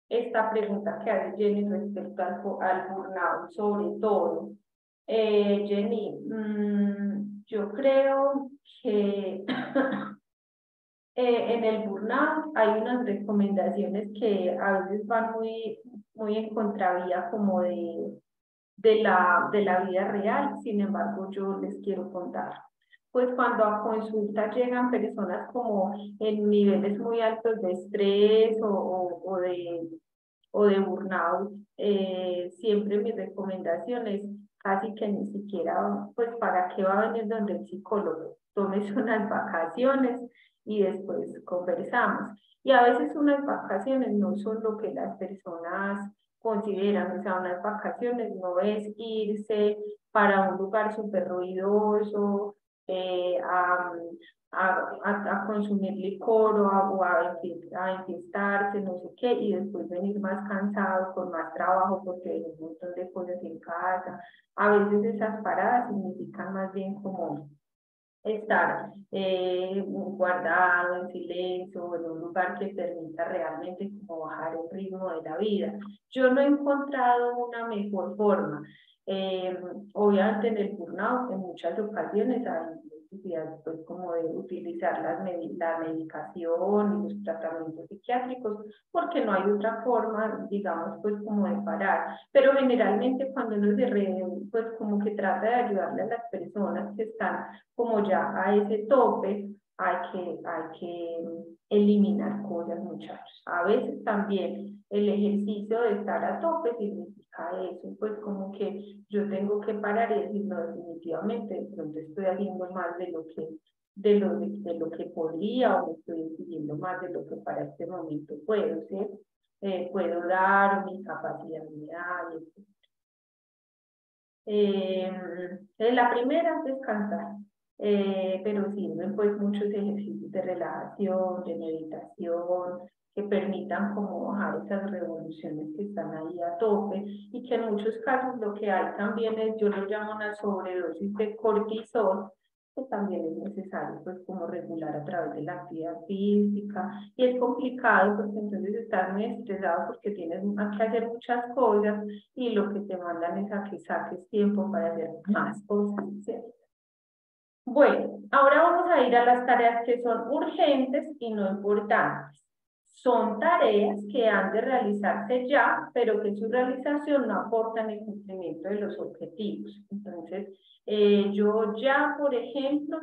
esta pregunta que hace Jenny respecto al burnout, sobre todo. Jenny, yo creo que en el burnout hay unas recomendaciones que a veces van muy en contravía como de la vida real. Sin embargo, yo les quiero contar. Pues cuando a consulta llegan personas como en niveles muy altos de estrés o de burnout, siempre mi recomendación es casi que ni siquiera, pues para qué va a venir donde el psicólogo, tómese unas vacaciones y después conversamos. Y a veces unas vacaciones no son lo que las personas consideran, o sea, unas vacaciones no es irse para un lugar súper ruidoso, a consumir licor a enfiestarse, no sé qué, y después venir más cansado, con más trabajo, porque hay un montón de cosas en casa. A veces esas paradas significan más bien como estar guardado en silencio, en un lugar que permita realmente como bajar el ritmo de la vida. Yo no he encontrado una mejor forma. Obviamente en el burnout en muchas ocasiones hay necesidad pues como de utilizar la medicación y los tratamientos psiquiátricos porque no hay otra forma, digamos, pues como de parar. Pero generalmente cuando uno se reúne, pues como que trata de ayudarle a las personas que están como ya a ese tope, hay que eliminar cosas, muchachos. A veces también el ejercicio de estar a tope significa eso, pues como que yo tengo que parar y decir, no, definitivamente, de pronto estoy haciendo más de lo que podría o me estoy exigiendo más de lo que para este momento puedo, ¿sí? Puedo dar mi capacidad me da, la primera es descansar, pero sirven pues muchos ejercicios de relajación, de meditación, que permitan como bajar esas revoluciones que están ahí a tope y que en muchos casos lo que hay también es, yo lo llamo una sobredosis de cortisol, que también es necesario pues como regular a través de la actividad física y es complicado porque entonces estás muy estresado porque tienes que hacer muchas cosas y lo que te mandan es a que saques tiempo para hacer más cosas, ¿cierto? Bueno, ahora vamos a ir a las tareas que son urgentes y no importantes. Son tareas que han de realizarse ya, pero que su realización no aporta en el cumplimiento de los objetivos. Entonces, yo ya, por ejemplo,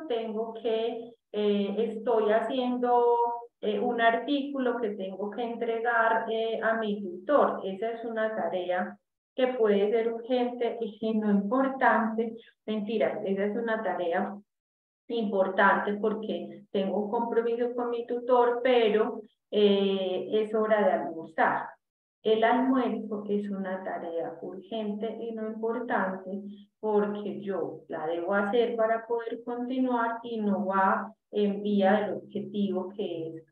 estoy haciendo un artículo que tengo que entregar a mi tutor. Esa es una tarea que puede ser urgente y no importante. Mentira, esa es una tarea importante porque tengo un compromiso con mi tutor, pero es hora de almorzar. El almuerzo es una tarea urgente y no importante porque yo la debo hacer para poder continuar y no va en vía del objetivo que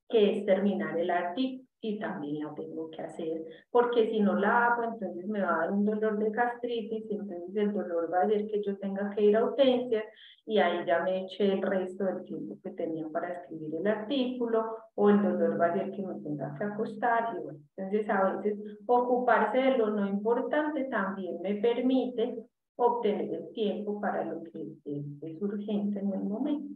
es terminar el artículo. y también la tengo que hacer, porque si no la hago, entonces me va a dar un dolor de gastritis, y entonces el dolor va a hacer que yo tenga que ir a urgencias, y ahí ya me eché el resto del tiempo que tenía para escribir el artículo, o el dolor va a hacer que me tenga que acostar, y bueno, entonces a veces ocuparse de lo no importante también me permite obtener el tiempo para lo que es urgente en el momento.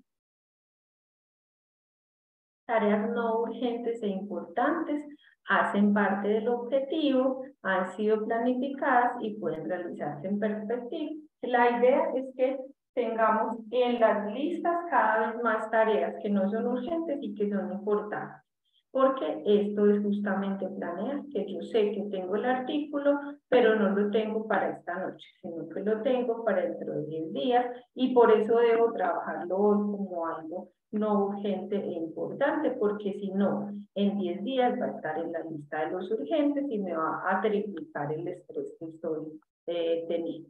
Tareas no urgentes e importantes hacen parte del objetivo, han sido planificadas y pueden realizarse en perspectiva. La idea es que tengamos en las listas cada vez más tareas que no son urgentes y que son importantes. Porque esto es justamente planear, que yo sé que tengo el artículo, pero no lo tengo para esta noche, sino que lo tengo para dentro de 10 días, y por eso debo trabajarlo hoy como algo no urgente e importante, porque si no, en 10 días va a estar en la lista de los urgentes y me va a triplicar el estrés que estoy teniendo.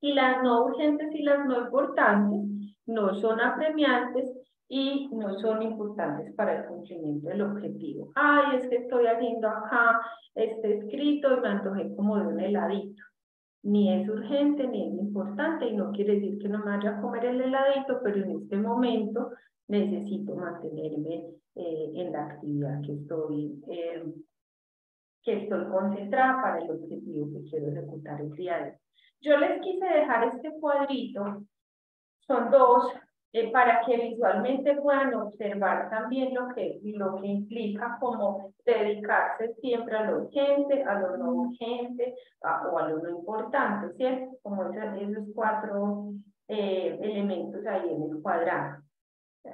Y las no urgentes y las no importantes no son apremiantes y no son importantes para el cumplimiento del objetivo. Ay, es que estoy haciendo acá este escrito y me antojé como de un heladito. Ni es urgente, ni es importante, y no quiere decir que no me vaya a comer el heladito, pero en este momento necesito mantenerme en la actividad que estoy concentrada para el objetivo que quiero ejecutar el día de hoy. Yo les quise dejar este cuadrito, son dos, para que visualmente puedan observar también lo que implica como dedicarse siempre a lo urgente, a lo no urgente, o a lo no importante, ¿cierto? Como esos cuatro elementos ahí en el cuadrado.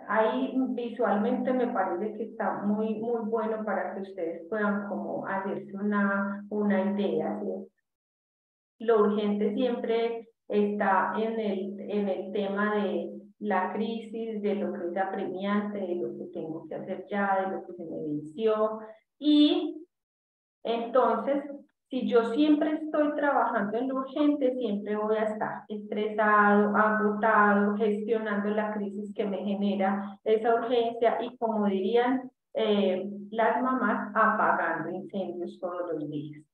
Ahí visualmente me parece que está muy bueno para que ustedes puedan como hacerse una idea, ¿cierto? Lo urgente siempre está en el tema de la crisis, de lo que es apremiante, de lo que tengo que hacer ya, de lo que se me venció. Y entonces, si yo siempre estoy trabajando en lo urgente, siempre voy a estar estresado, agotado, gestionando la crisis que me genera esa urgencia, y como dirían las mamás, apagando incendios todos los días.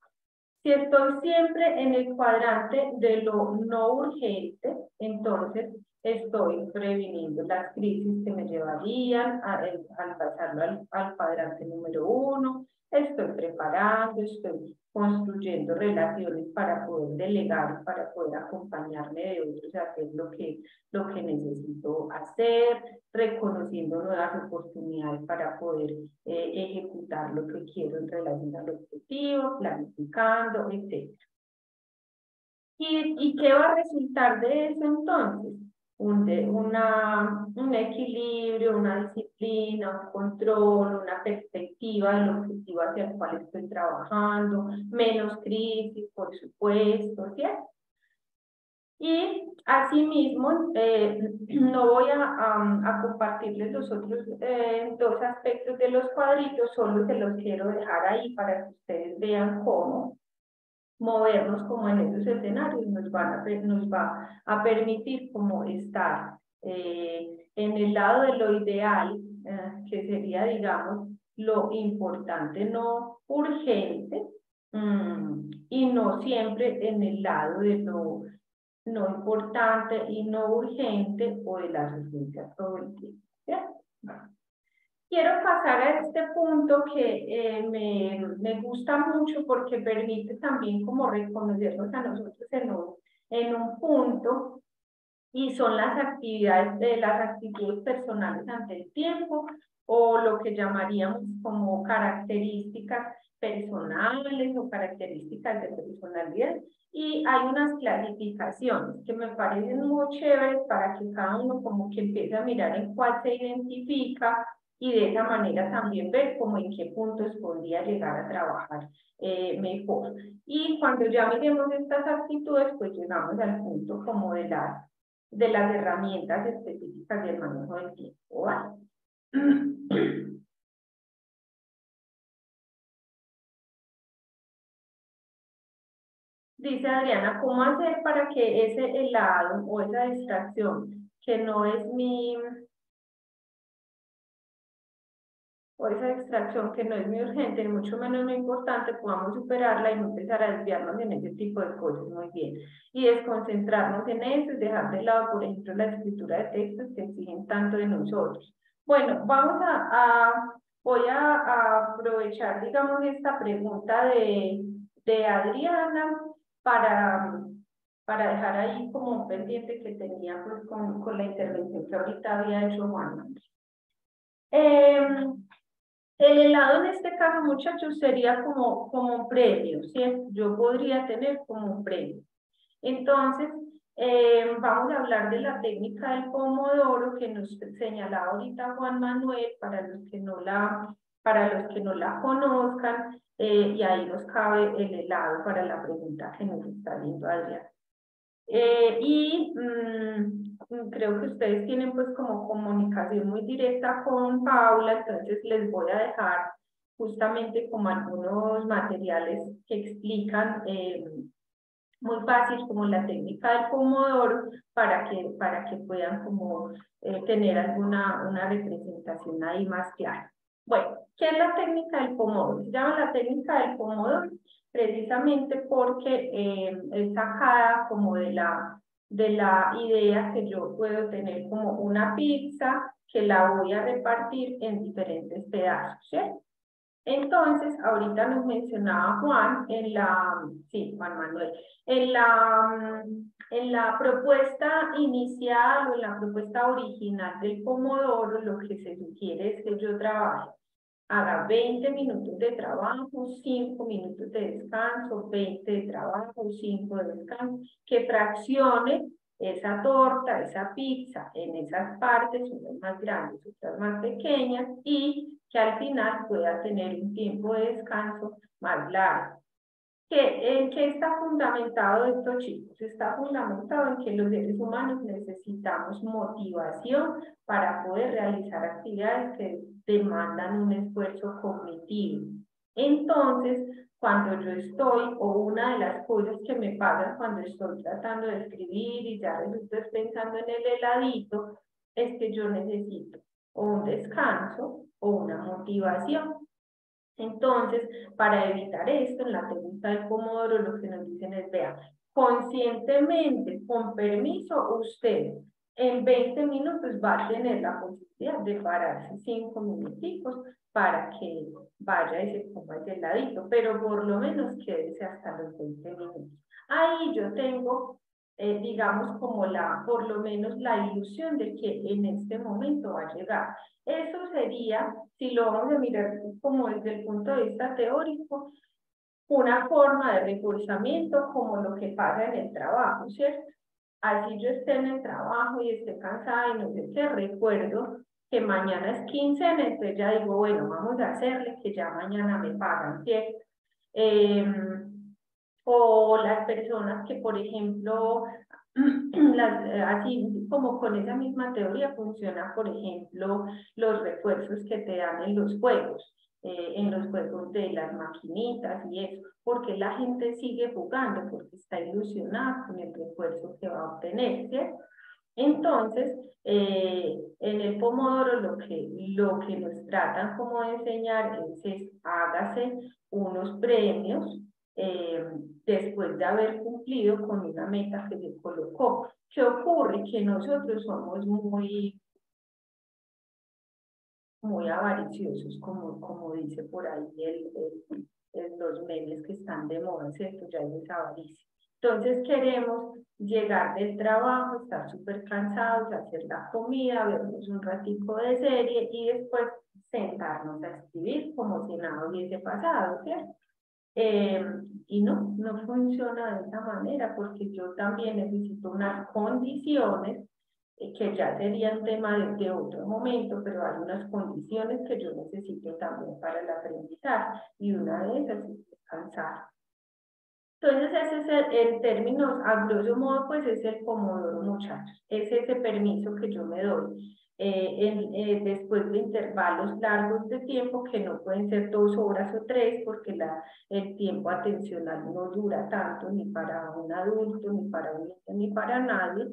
Si estoy siempre en el cuadrante de lo no urgente, entonces estoy previniendo las crisis que me llevarían al pasarlo al cuadrante número 1. Estoy preparando, estoy construyendo relaciones para poder delegar, para poder acompañarme de otros a hacer lo que necesito hacer, reconociendo nuevas oportunidades para poder ejecutar lo que quiero en relación al objetivo, planificando, etc. ¿Y qué va a resultar de eso entonces? Un equilibrio, una disciplina, un control, una perspectiva del objetivo hacia el cual estoy trabajando, menos crisis, por supuesto, ¿cierto? Y asimismo, no voy a compartirles los otros dos aspectos de los cuadritos, solo se los quiero dejar ahí para que ustedes vean cómo movernos como en esos escenarios nos va a permitir como estar en el lado de lo ideal, que sería, digamos, lo importante no urgente, y no siempre en el lado de lo no importante y no urgente o de las urgencias todo el tiempo. ¿Cierto? Quiero pasar a este punto que me gusta mucho porque permite también como reconocernos a nosotros en un punto, y son las actitudes personales ante el tiempo, o lo que llamaríamos como características personales o características de personalidad. Y hay unas clasificaciones que me parecen muy chéveres para que cada uno como que empiece a mirar en cuál se identifica, y de esa manera también ver como en qué puntos podría llegar a trabajar mejor. Y cuando ya miremos estas actitudes, pues llegamos al punto como de las herramientas específicas del manejo del tiempo, ¿vale? Dice Adriana, ¿cómo hacer para que ese helado o esa distracción que no es mi o esa extracción que no es muy urgente, ni mucho menos muy importante, podamos superarla y no empezar a desviarnos en ese tipo de cosas. Muy bien. Y desconcentrarnos en eso y dejar de lado, por ejemplo, la escritura de textos que exigen tanto de nosotros. Bueno, voy a aprovechar, digamos, esta pregunta de Adriana para dejar ahí como un pendiente que tenía pues, con la intervención que ahorita había hecho Juan. El helado en este caso, muchachos, sería como un premio, ¿cierto? Yo podría tener como un premio. Entonces, vamos a hablar de la técnica del pomodoro que nos señalaba ahorita Juan Manuel, para los que no la conozcan, y ahí nos cabe el helado para la pregunta que nos está haciendo Adrián. Creo que ustedes tienen pues como comunicación muy directa con Paula, entonces les voy a dejar justamente como algunos materiales que explican muy fácil como la técnica del pomodoro para que puedan como tener una representación ahí más clara. Bueno, ¿qué es la técnica del pomodoro? Se llama la técnica del pomodoro precisamente porque es sacada como de la idea que yo puedo tener como una pizza que la voy a repartir en diferentes pedazos, ¿cierto? Entonces, ahorita nos mencionaba Juan Juan Manuel, en la propuesta inicial o en la propuesta original del pomodoro, lo que se sugiere es que yo haga 20 minutos de trabajo, 5 minutos de descanso, 20 de trabajo, 5 de descanso, que fraccione esa torta, esa pizza en esas partes, unas más grandes, otras más pequeñas, y que al final pueda tener un tiempo de descanso más largo. ¿En qué está fundamentado esto, chicos? Está fundamentado en que los seres humanos necesitamos motivación para poder realizar actividades que demandan un esfuerzo cognitivo. Entonces, cuando yo estoy, o una de las cosas que me pasan cuando estoy tratando de escribir y ya resulta pensando en el heladito, es que yo necesito o un descanso o una motivación. Entonces, para evitar esto, en la técnica del pomodoro, lo que nos dicen es, vea, conscientemente, con permiso, usted en 20 minutos va a tener la posibilidad de pararse 5 minuticos para que vaya y se coma ese heladito, pero por lo menos quédese hasta los 20 minutos. Ahí yo tengo, digamos, como por lo menos la ilusión de que en este momento va a llegar. Eso sería, si lo vamos a mirar como desde el punto de vista teórico, una forma de reforzamiento como lo que pasa en el trabajo, ¿cierto? Así yo esté en el trabajo y esté cansada y no sé qué, recuerdo que mañana es quincena, entonces ya digo, bueno, vamos a hacerle que ya mañana me pagan, ¿cierto? O las personas que, por ejemplo, así como con esa misma teoría funciona, por ejemplo, los refuerzos que te dan en los juegos de las maquinitas y eso, porque la gente sigue jugando, porque está ilusionada con el refuerzo que va a obtener, ¿cierto? Entonces, en el Pomodoro lo que nos tratan como de enseñar es hágase unos premios después de haber cumplido con una meta que se colocó. ¿Qué ocurre? Que nosotros somos muy avariciosos, como dice por ahí los memes que están de moda, ¿cierto? Ya es avaricia. Entonces queremos llegar del trabajo, estar súper cansados, hacer la comida, vernos un ratico de serie y después sentarnos a escribir como si nada hubiese pasado, ¿cierto? Y no funciona de esa manera porque yo también necesito unas condiciones que ya serían tema de otro momento, pero hay unas condiciones que yo necesito también para el aprendizaje y una de esas es descansar. Entonces ese es el término, a grosso modo, pues es el pomodoro, muchachos. Es ese permiso que yo me doy después de intervalos largos de tiempo, que no pueden ser 2 horas o 3, porque el tiempo atencional no dura tanto, ni para un adulto, ni para un niño, ni para nadie.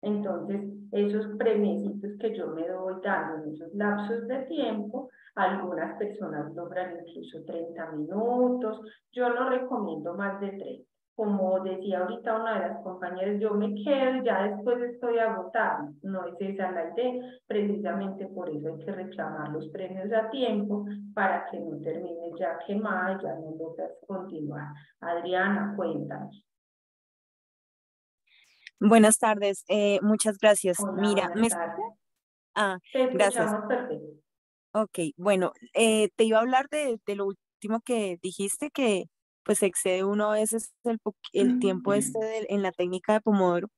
Entonces, esos premiecitos que yo me doy dando en esos lapsos de tiempo, algunas personas logran incluso 30 minutos, yo no recomiendo más de 30. Como decía ahorita una de las compañeras, yo me quedo y ya después estoy agotada. No es esa la idea, precisamente por eso hay que reclamar los premios a tiempo para que no termine ya quemada y ya no logras continuar. Adriana, cuéntanos. Buenas tardes, muchas gracias. Hola, Mira, buenas tardes. Ah, Te gracias. escuchamos perfecto. Ok, bueno, te iba a hablar de lo último que dijiste, que pues excede uno a veces el tiempo en la técnica de Pomodoro.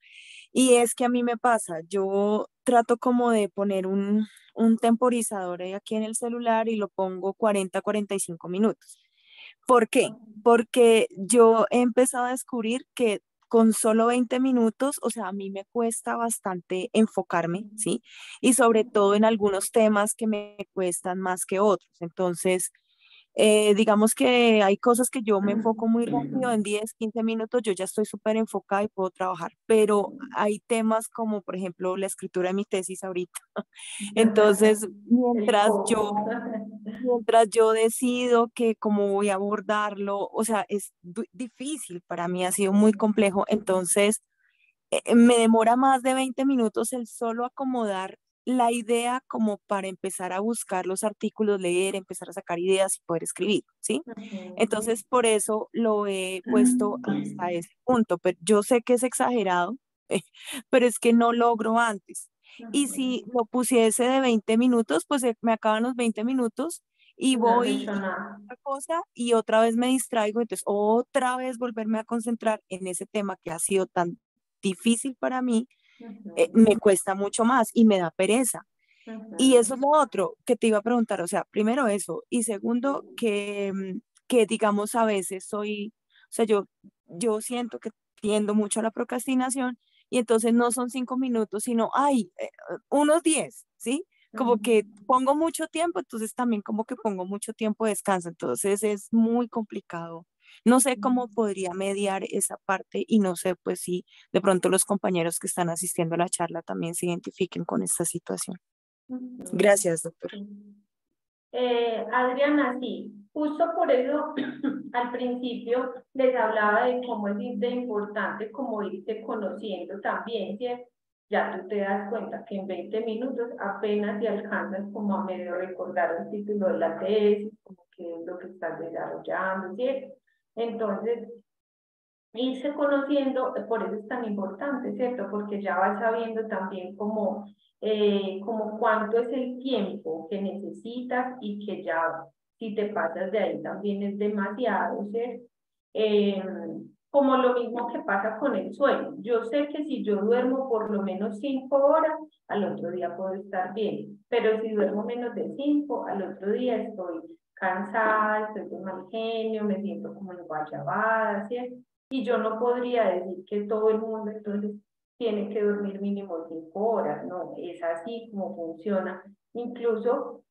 Y es que a mí me pasa, yo trato como de poner un temporizador ahí aquí en el celular y lo pongo 45 minutos. ¿Por qué? Porque yo he empezado a descubrir que con solo 20 minutos, o sea, a mí me cuesta bastante enfocarme, ¿sí? Y sobre todo en algunos temas que me cuestan más que otros. Entonces, digamos que hay cosas que yo me enfoco muy rápido, en 10, 15 minutos yo ya estoy súper enfocada y puedo trabajar, pero hay temas como, por ejemplo, la escritura de mi tesis ahorita. Entonces, El coco. mientras yo decido que cómo voy a abordarlo, o sea, es difícil para mí, ha sido muy complejo, entonces me demora más de 20 minutos el solo acomodar la idea como para empezar a buscar los artículos, leer, empezar a sacar ideas y poder escribir, ¿sí? Entonces, por eso lo he puesto hasta ese punto, pero yo sé que es exagerado, pero es que no logro antes. Y si lo pusiese de 20 minutos, pues me acaban los 20 minutos y No has voy hecho y nada. otra cosa y otra vez me distraigo, entonces otra vez volverme a concentrar en ese tema que ha sido tan difícil para mí, me cuesta mucho más y me da pereza. Y eso es lo otro que te iba a preguntar, o sea, primero eso, y segundo, que digamos a veces o sea, yo siento que tiendo mucho a la procrastinación y entonces no son 5 minutos, sino, ay, unos 10, ¿sí? Como que pongo mucho tiempo, entonces también como que pongo mucho tiempo de descanso, entonces es muy complicado. No sé cómo podría mediar esa parte y no sé pues si de pronto los compañeros que están asistiendo a la charla también se identifiquen con esta situación. Gracias, doctor. Adriana, sí, justo por eso al principio les hablaba de cómo es de importante como irte conociendo también, ¿cierto? Ya tú te das cuenta que en 20 minutos apenas te alcanzas como a medio recordar el título de la tesis, como que es lo que estás desarrollando, ¿cierto? Entonces, irse conociendo, por eso es tan importante, ¿cierto? Porque ya vas sabiendo también como cuánto es el tiempo que necesitas y que ya si te pasas de ahí también es demasiado, ¿cierto? Eh, Como lo mismo que pasa con el sueño. Yo sé que si yo duermo por lo menos 5 horas, al otro día puedo estar bien, pero si duermo menos de 5, al otro día estoy cansada, estoy de mal genio, me siento como en guayabada, ¿cierto? Y yo no podría decir que todo el mundo entonces tiene que dormir mínimo 5 horas, no, es así como funciona. Incluso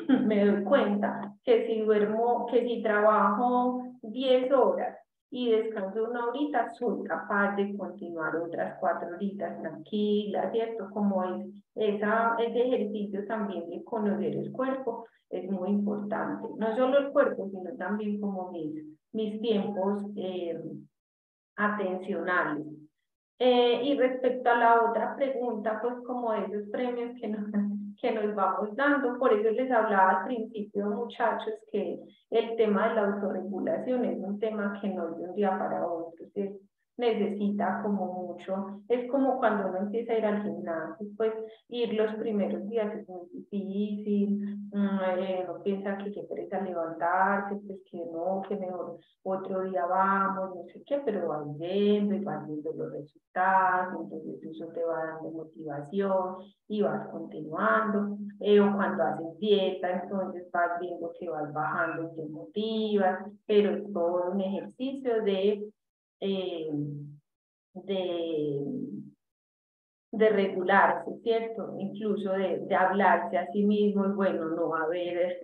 me doy cuenta que si duermo, que si trabajo 10 horas y descanso 1 horita, soy capaz de continuar otras 4 horitas tranquila, ¿cierto? Como ese ejercicio también de conocer el cuerpo es muy importante. No solo el cuerpo, sino también como mis tiempos atencionales. Y respecto a la otra pregunta, pues como de esos premios que nos vamos dando, por eso les hablaba al principio, muchachos, que el tema de la autorregulación es un tema que no es de un día para otro, se necesita como mucho, es como cuando uno empieza a ir al gimnasio, pues ir los primeros días es muy difícil, uno piensa que qué pereza levantarse, pues que no, que mejor otro día vamos, no sé qué, pero vas yendo y vas viendo los resultados, entonces eso te va dando motivación y vas continuando, o cuando haces dieta, entonces vas viendo que vas bajando y te motivas, pero es todo un ejercicio eh, de, de regularse, ¿cierto? Incluso de hablarse a sí mismo, y bueno, no, a ver,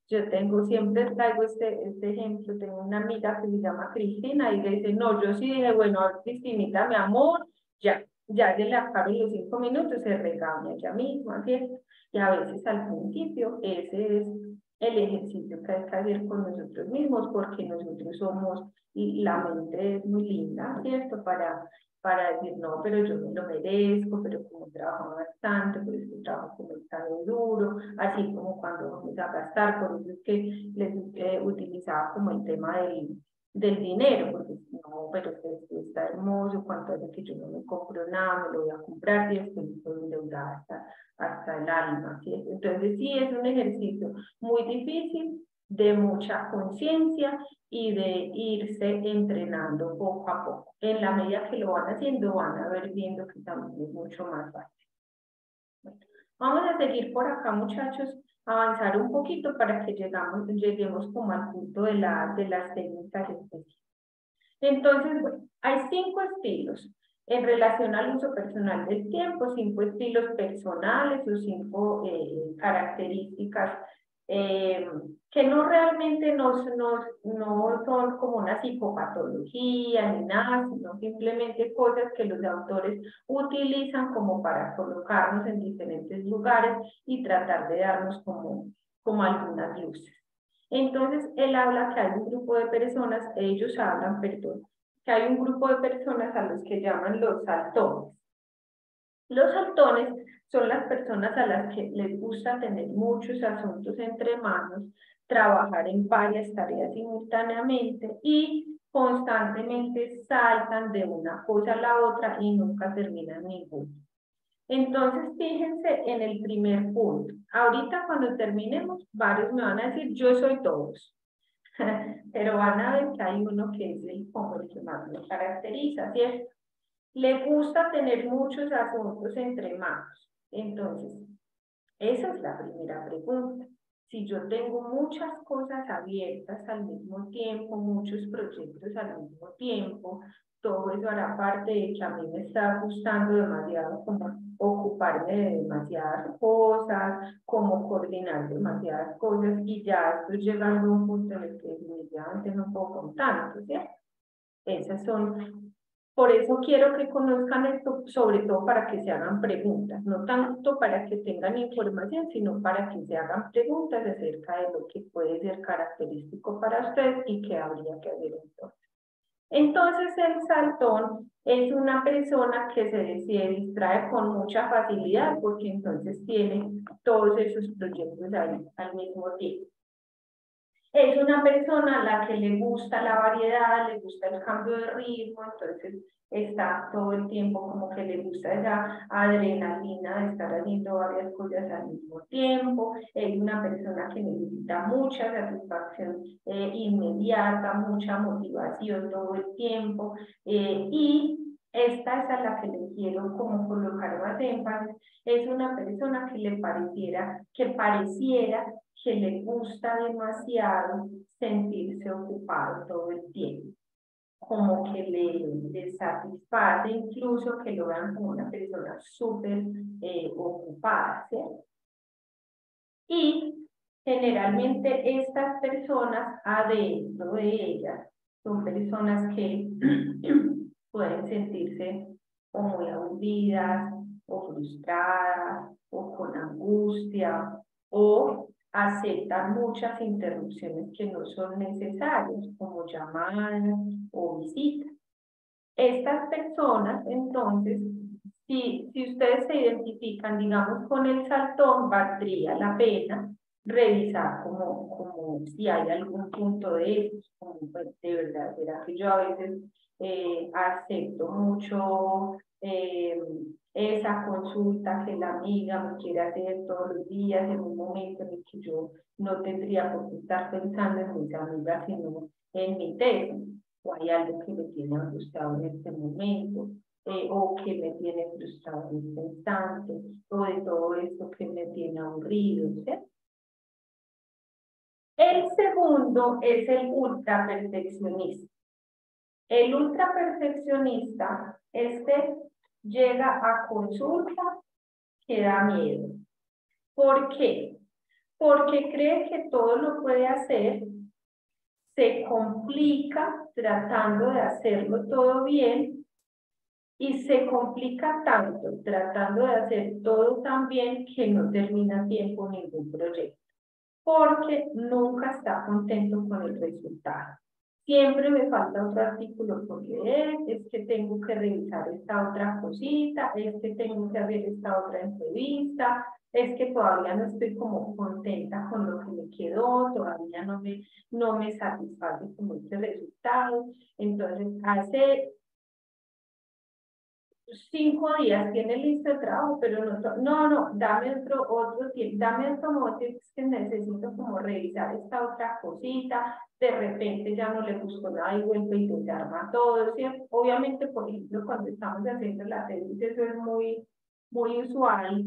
yo siempre traigo este ejemplo, tengo una amiga que se llama Cristina y le dice, no, yo sí dije, bueno, Cristinita, mi amor, ya, ya se le acaben los 5 minutos, se regaña ella misma, ¿cierto? Y a veces al principio ese es el ejercicio que hay que hacer con nosotros mismos, porque nosotros somos, y la mente es muy linda, ¿cierto? Para decir, no, pero yo me lo merezco, pero como trabajo bastante, pero este trabajo como está muy duro, así como cuando vamos a gastar, por eso es que les utilizaba como el tema del dinero, porque no, pero esto está hermoso, cuánto hace que yo no me compro nada, me lo voy a comprar y estoy endeudada hasta el alma, ¿sí? Entonces sí es un ejercicio muy difícil, de mucha conciencia y de irse entrenando poco a poco. En la medida que lo van haciendo, van a ver viendo que también es mucho más fácil. Bueno, vamos a seguir por acá, muchachos, avanzar un poquito para que lleguemos como al punto de las técnicas específicas. Entonces, bueno, hay 5 estilos en relación al uso personal del tiempo, 5 estilos personales o 5 características que no realmente no son como una psicopatología ni nada, sino simplemente cosas que los autores utilizan como para colocarnos en diferentes lugares y tratar de darnos como algunas luces. Entonces, él habla que hay un grupo de personas, ellos hablan, perdón, que hay un grupo de personas a los que llaman los saltones. Los saltones son las personas a las que les gusta tener muchos asuntos entre manos, trabajar en varias tareas simultáneamente y constantemente saltan de una cosa a la otra y nunca terminan ninguna. Entonces, fíjense en el primer punto. Ahorita cuando terminemos, varios me van a decir, yo soy todos. Pero van a ver que hay uno que es el que más me caracteriza, ¿cierto? Le gusta tener muchos asuntos entre manos. Entonces, esa es la primera pregunta. Si yo tengo muchas cosas abiertas al mismo tiempo, muchos proyectos al mismo tiempo, todo eso hará parte de que a mí me está gustando demasiado como ocuparme de demasiadas cosas, como coordinar demasiadas cosas y ya estoy llegando a un punto en el que definitivamente no puedo con tanto, ¿cierto? Esas son, por eso quiero que conozcan esto, sobre todo para que se hagan preguntas, no tanto para que tengan información, sino para que se hagan preguntas acerca de lo que puede ser característico para ustedes y que habría que hacer entonces. Entonces el saltón es una persona que se distrae con mucha facilidad porque entonces tiene todos esos proyectos ahí al mismo tiempo. Es una persona a la que le gusta la variedad, le gusta el cambio de ritmo, entonces está todo el tiempo como que le gusta esa adrenalina de estar haciendo varias cosas al mismo tiempo. Es una persona que necesita mucha satisfacción inmediata, mucha motivación todo el tiempo y esta es a la que le quiero como colocar más énfasis. Es una persona que le pareciera que le gusta demasiado sentirse ocupado todo el tiempo, como que le satisface incluso que lo vean como una persona súper ocupada, ¿cierto? Y generalmente estas personas adentro de ellas son personas que pueden sentirse o muy aburridas, o frustradas, o con angustia, o aceptan muchas interrupciones que no son necesarias, como llamadas o visitas. Estas personas, entonces, si ustedes se identifican, digamos, con el saltón, valdría la pena revisar como si hay algún punto de eso, como pues, de verdad, será que yo a veces acepto mucho esa consulta que la amiga me quiere hacer todos los días en un momento en el que yo no tendría por qué estar pensando en mis amigas, sino en mi tesis, o hay algo que me tiene frustrado en este momento, o que me tiene frustrado en este instante, o de todo esto que me tiene aburrido, ¿sí? El segundo es el ultraperfeccionista. El ultraperfeccionista, llega a consulta que da miedo. ¿Por qué? Porque cree que todo lo puede hacer, se complica tratando de hacerlo todo bien y se complica tanto tratando de hacer todo tan bien que no termina a tiempo ningún proyecto, porque nunca está contento con el resultado. Siempre me falta otro artículo por leer, es que tengo que revisar esta otra cosita, es que tengo que ver esta otra entrevista, es que todavía no estoy como contenta con lo que me quedó, todavía no me satisface como este resultado. Entonces, hace 5 días tiene listo el trabajo, pero no, dame otro tiempo, dame otro momento, es que necesito como revisar esta otra cosita, de repente ya no le gustó nada y vuelve y desarma todo, ¿cierto? Obviamente, por ejemplo, cuando estamos haciendo la tesis, eso es muy usual,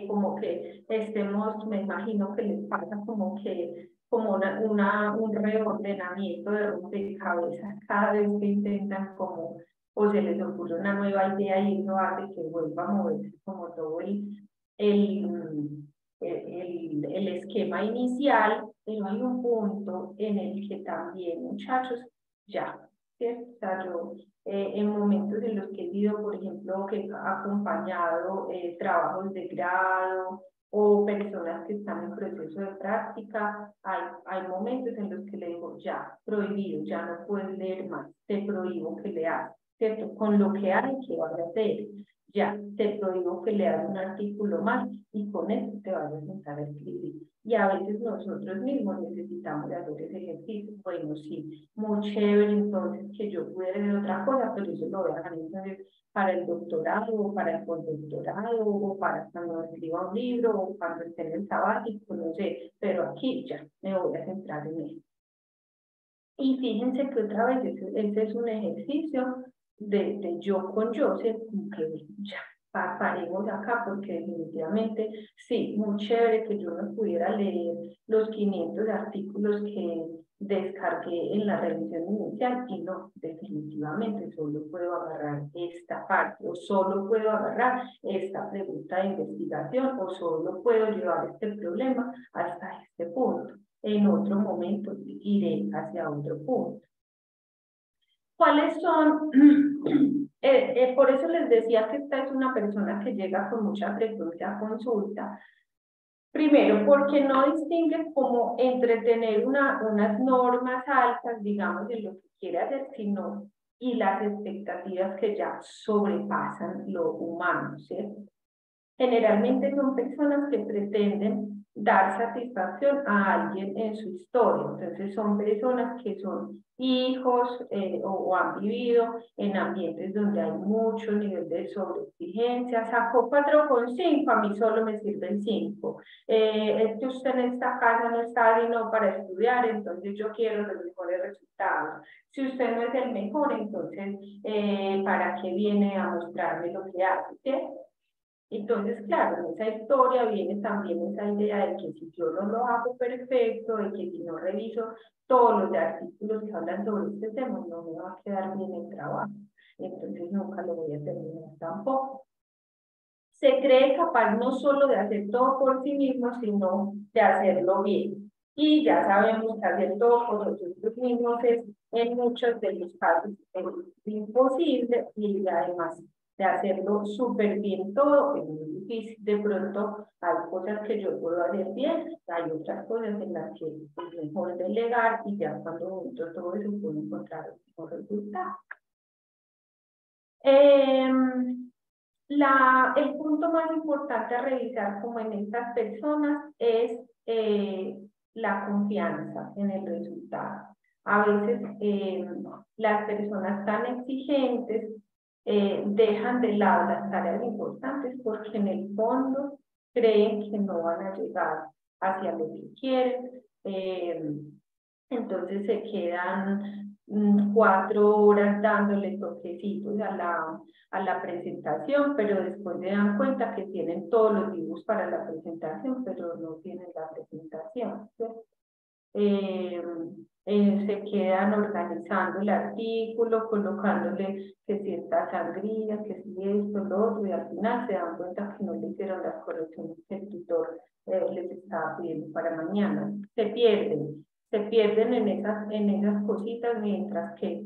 como que estemos, me imagino que les pasa como un reordenamiento de rompecabezas cada vez que intentan como, o se les ocurre una nueva idea y eso hace que vuelva a moverse como todo el, el esquema inicial, pero hay un punto en el que también, muchachos, ya, ¿cierto? O sea, yo, en momentos en los que he sido, por ejemplo, que he acompañado trabajos de grado o personas que están en proceso de práctica, hay momentos en los que le digo, ya, prohibido, ya no puedes leer más, te prohíbo que leas, ¿cierto? Con lo que hay que vas a hacer, ya, te prohíbo que leas un artículo más y con eso te vas a sentar a escribir. Y a veces nosotros mismos necesitamos hacer ese ejercicio. Bueno, sí, muy chévere entonces que yo pudiera hacer otra cosa, pero eso lo voy a dejar entonces para el doctorado, o para el postdoctorado, o para cuando escriba un libro, o cuando esté en el sabático, no sé, pero aquí ya me voy a centrar en eso. Y fíjense que otra vez ese es un ejercicio de yo con yo, ¿cierto? Como que ya paremos acá porque definitivamente sí, muy chévere que yo me pudiera leer los 500 artículos que descargué en la revisión inicial y no, definitivamente solo puedo agarrar esta parte o solo puedo agarrar esta pregunta de investigación o solo puedo llevar este problema hasta este punto. En otro momento iré hacia otro punto. ¿Cuáles son? Por eso les decía que esta es una persona que llega con mucha frecuencia a consulta. Primero, porque no distingue como entre tener unas normas altas, digamos, de lo que quiere hacer, sino y las expectativas que ya sobrepasan lo humano, ¿cierto? Generalmente son personas que pretenden dar satisfacción a alguien en su historia. Entonces son personas que son hijos o han vivido en ambientes donde hay mucho nivel de sobreexigencia. Sacó 4,5, a mí solo me sirven 5. Es que usted en esta casa no está sino para estudiar, entonces yo quiero los mejores resultados. Si usted no es el mejor, entonces ¿para qué viene a mostrarme lo que hace? ¿Sí? Entonces, claro, en esa historia viene también esa idea de que si yo no lo hago perfecto, de que si no reviso todos los artículos que hablan sobre este tema, no me va a quedar bien el trabajo. Entonces nunca lo voy a terminar tampoco. Se cree capaz no solo de hacer todo por sí mismo, sino de hacerlo bien. Y ya sabemos que hacer todo por nosotros mismos es en muchos de los casos imposible y además de hacerlo súper bien todo es muy difícil. De pronto hay cosas que yo puedo hacer bien, hay otras cosas en las que es mejor delegar y ya cuando junto todo eso puedo encontrar un mejor resultado. El punto más importante a revisar como en estas personas es la confianza en el resultado. A veces las personas tan exigentes dejan de lado las tareas importantes porque en el fondo creen que no van a llegar hacia lo que quieren. Entonces se quedan 4 horas dándole toquecitos a la presentación, pero después se dan cuenta que tienen todos los dibujos para la presentación, pero no tienen la presentación, ¿sí? Se quedan organizando el artículo, colocándole que si esta sangría, que si esto, lo otro, y al final se dan cuenta que no le hicieron las correcciones que el tutor les estaba pidiendo para mañana. Se pierden en esas cositas, mientras que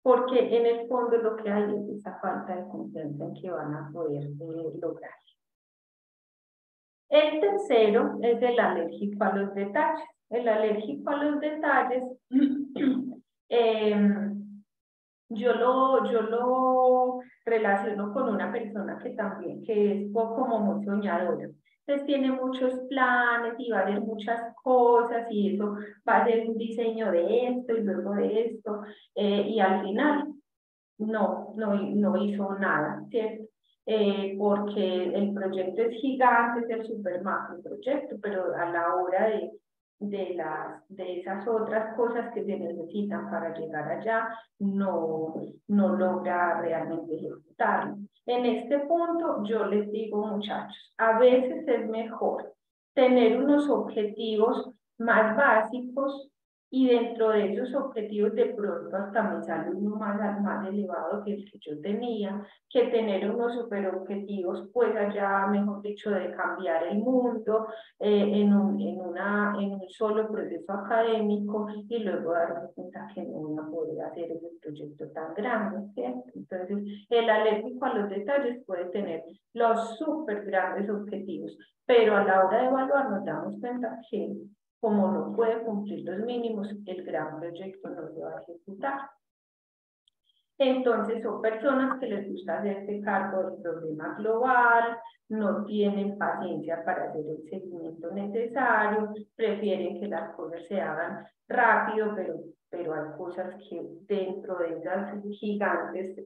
porque en el fondo lo que hay es esa falta de confianza en que van a poder lograr. El tercero es el alérgico a los detalles. El alérgico a los detalles, yo lo relaciono con una persona que también, que es como muy soñadora. Entonces tiene muchos planes y va a hacer muchas cosas y eso va a ser un diseño de esto y luego de esto, y al final no hizo nada, ¿cierto? Porque el proyecto es gigante, es el super macro proyecto, pero a la hora de esas otras cosas que se necesitan para llegar allá, no logra realmente ejecutarlo. En este punto, yo les digo, muchachos, a veces es mejor tener unos objetivos más básicos y dentro de esos objetivos de pronto hasta me sale uno más elevado que el que yo tenía, que tener unos super objetivos, pues allá, mejor dicho, de cambiar el mundo en un solo proceso académico y luego darme cuenta que no voy a poder hacer ese proyecto tan grande, ¿cierto? Entonces, el alérgico a los detalles puede tener los súper grandes objetivos, pero a la hora de evaluar nos damos cuenta que como no puede cumplir los mínimos, el gran proyecto no se va a ejecutar. Entonces son personas que les gusta hacerse cargo del problema global, no tienen paciencia para hacer el seguimiento necesario, prefieren que las cosas se hagan rápido, pero hay cosas que dentro de esas gigantes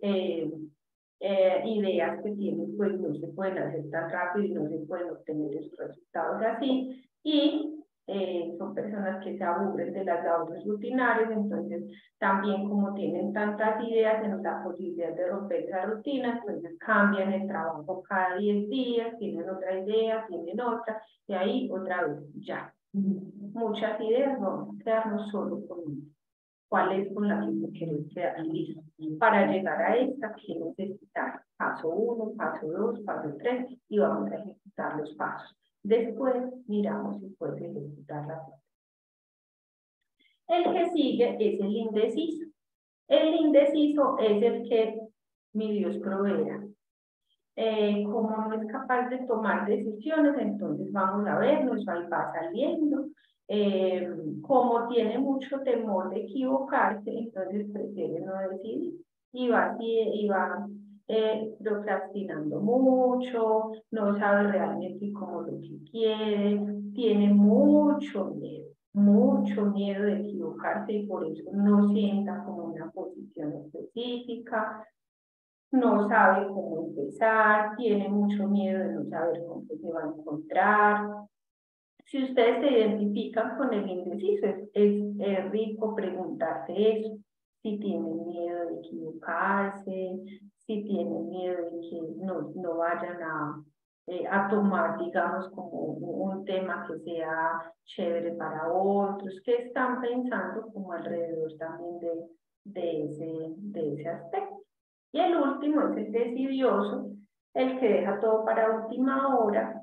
ideas que tienen, pues no se pueden hacer tan rápido y no se pueden obtener esos resultados así. Y son personas que se aburren de las labores rutinarias, entonces también como tienen tantas ideas en la posibilidad de romper esa rutina, entonces cambian el trabajo cada 10 días, tienen otra idea, tienen otra, y ahí otra vez ya. Muchas ideas, vamos a quedarnos solo con una. ¿Cuál es con la que queremos quedar listos? Para llegar a esta, que necesitar paso 1, paso 2, paso 3, y vamos a ejecutar los pasos. Después miramos si puedes ejecutar la cosa. El que sigue es el indeciso. El indeciso es el que mi Dios proveerá. Como no es capaz de tomar decisiones, entonces vamos a ver, nos va saliendo. Como tiene mucho temor de equivocarse, entonces prefiere no decidir y va procrastinando mucho, no sabe realmente cómo lo que quiere, tiene mucho miedo de equivocarse y por eso no sienta como una posición específica, no sabe cómo empezar, tiene mucho miedo de no saber con qué se va a encontrar. Si ustedes se identifican con el indeciso, es rico preguntarse eso, si tienen miedo de equivocarse, si tienen miedo de que no vayan a tomar, digamos, como un tema que sea chévere para otros, que están pensando como alrededor también de ese aspecto. Y el último es el decidioso, el que deja todo para última hora.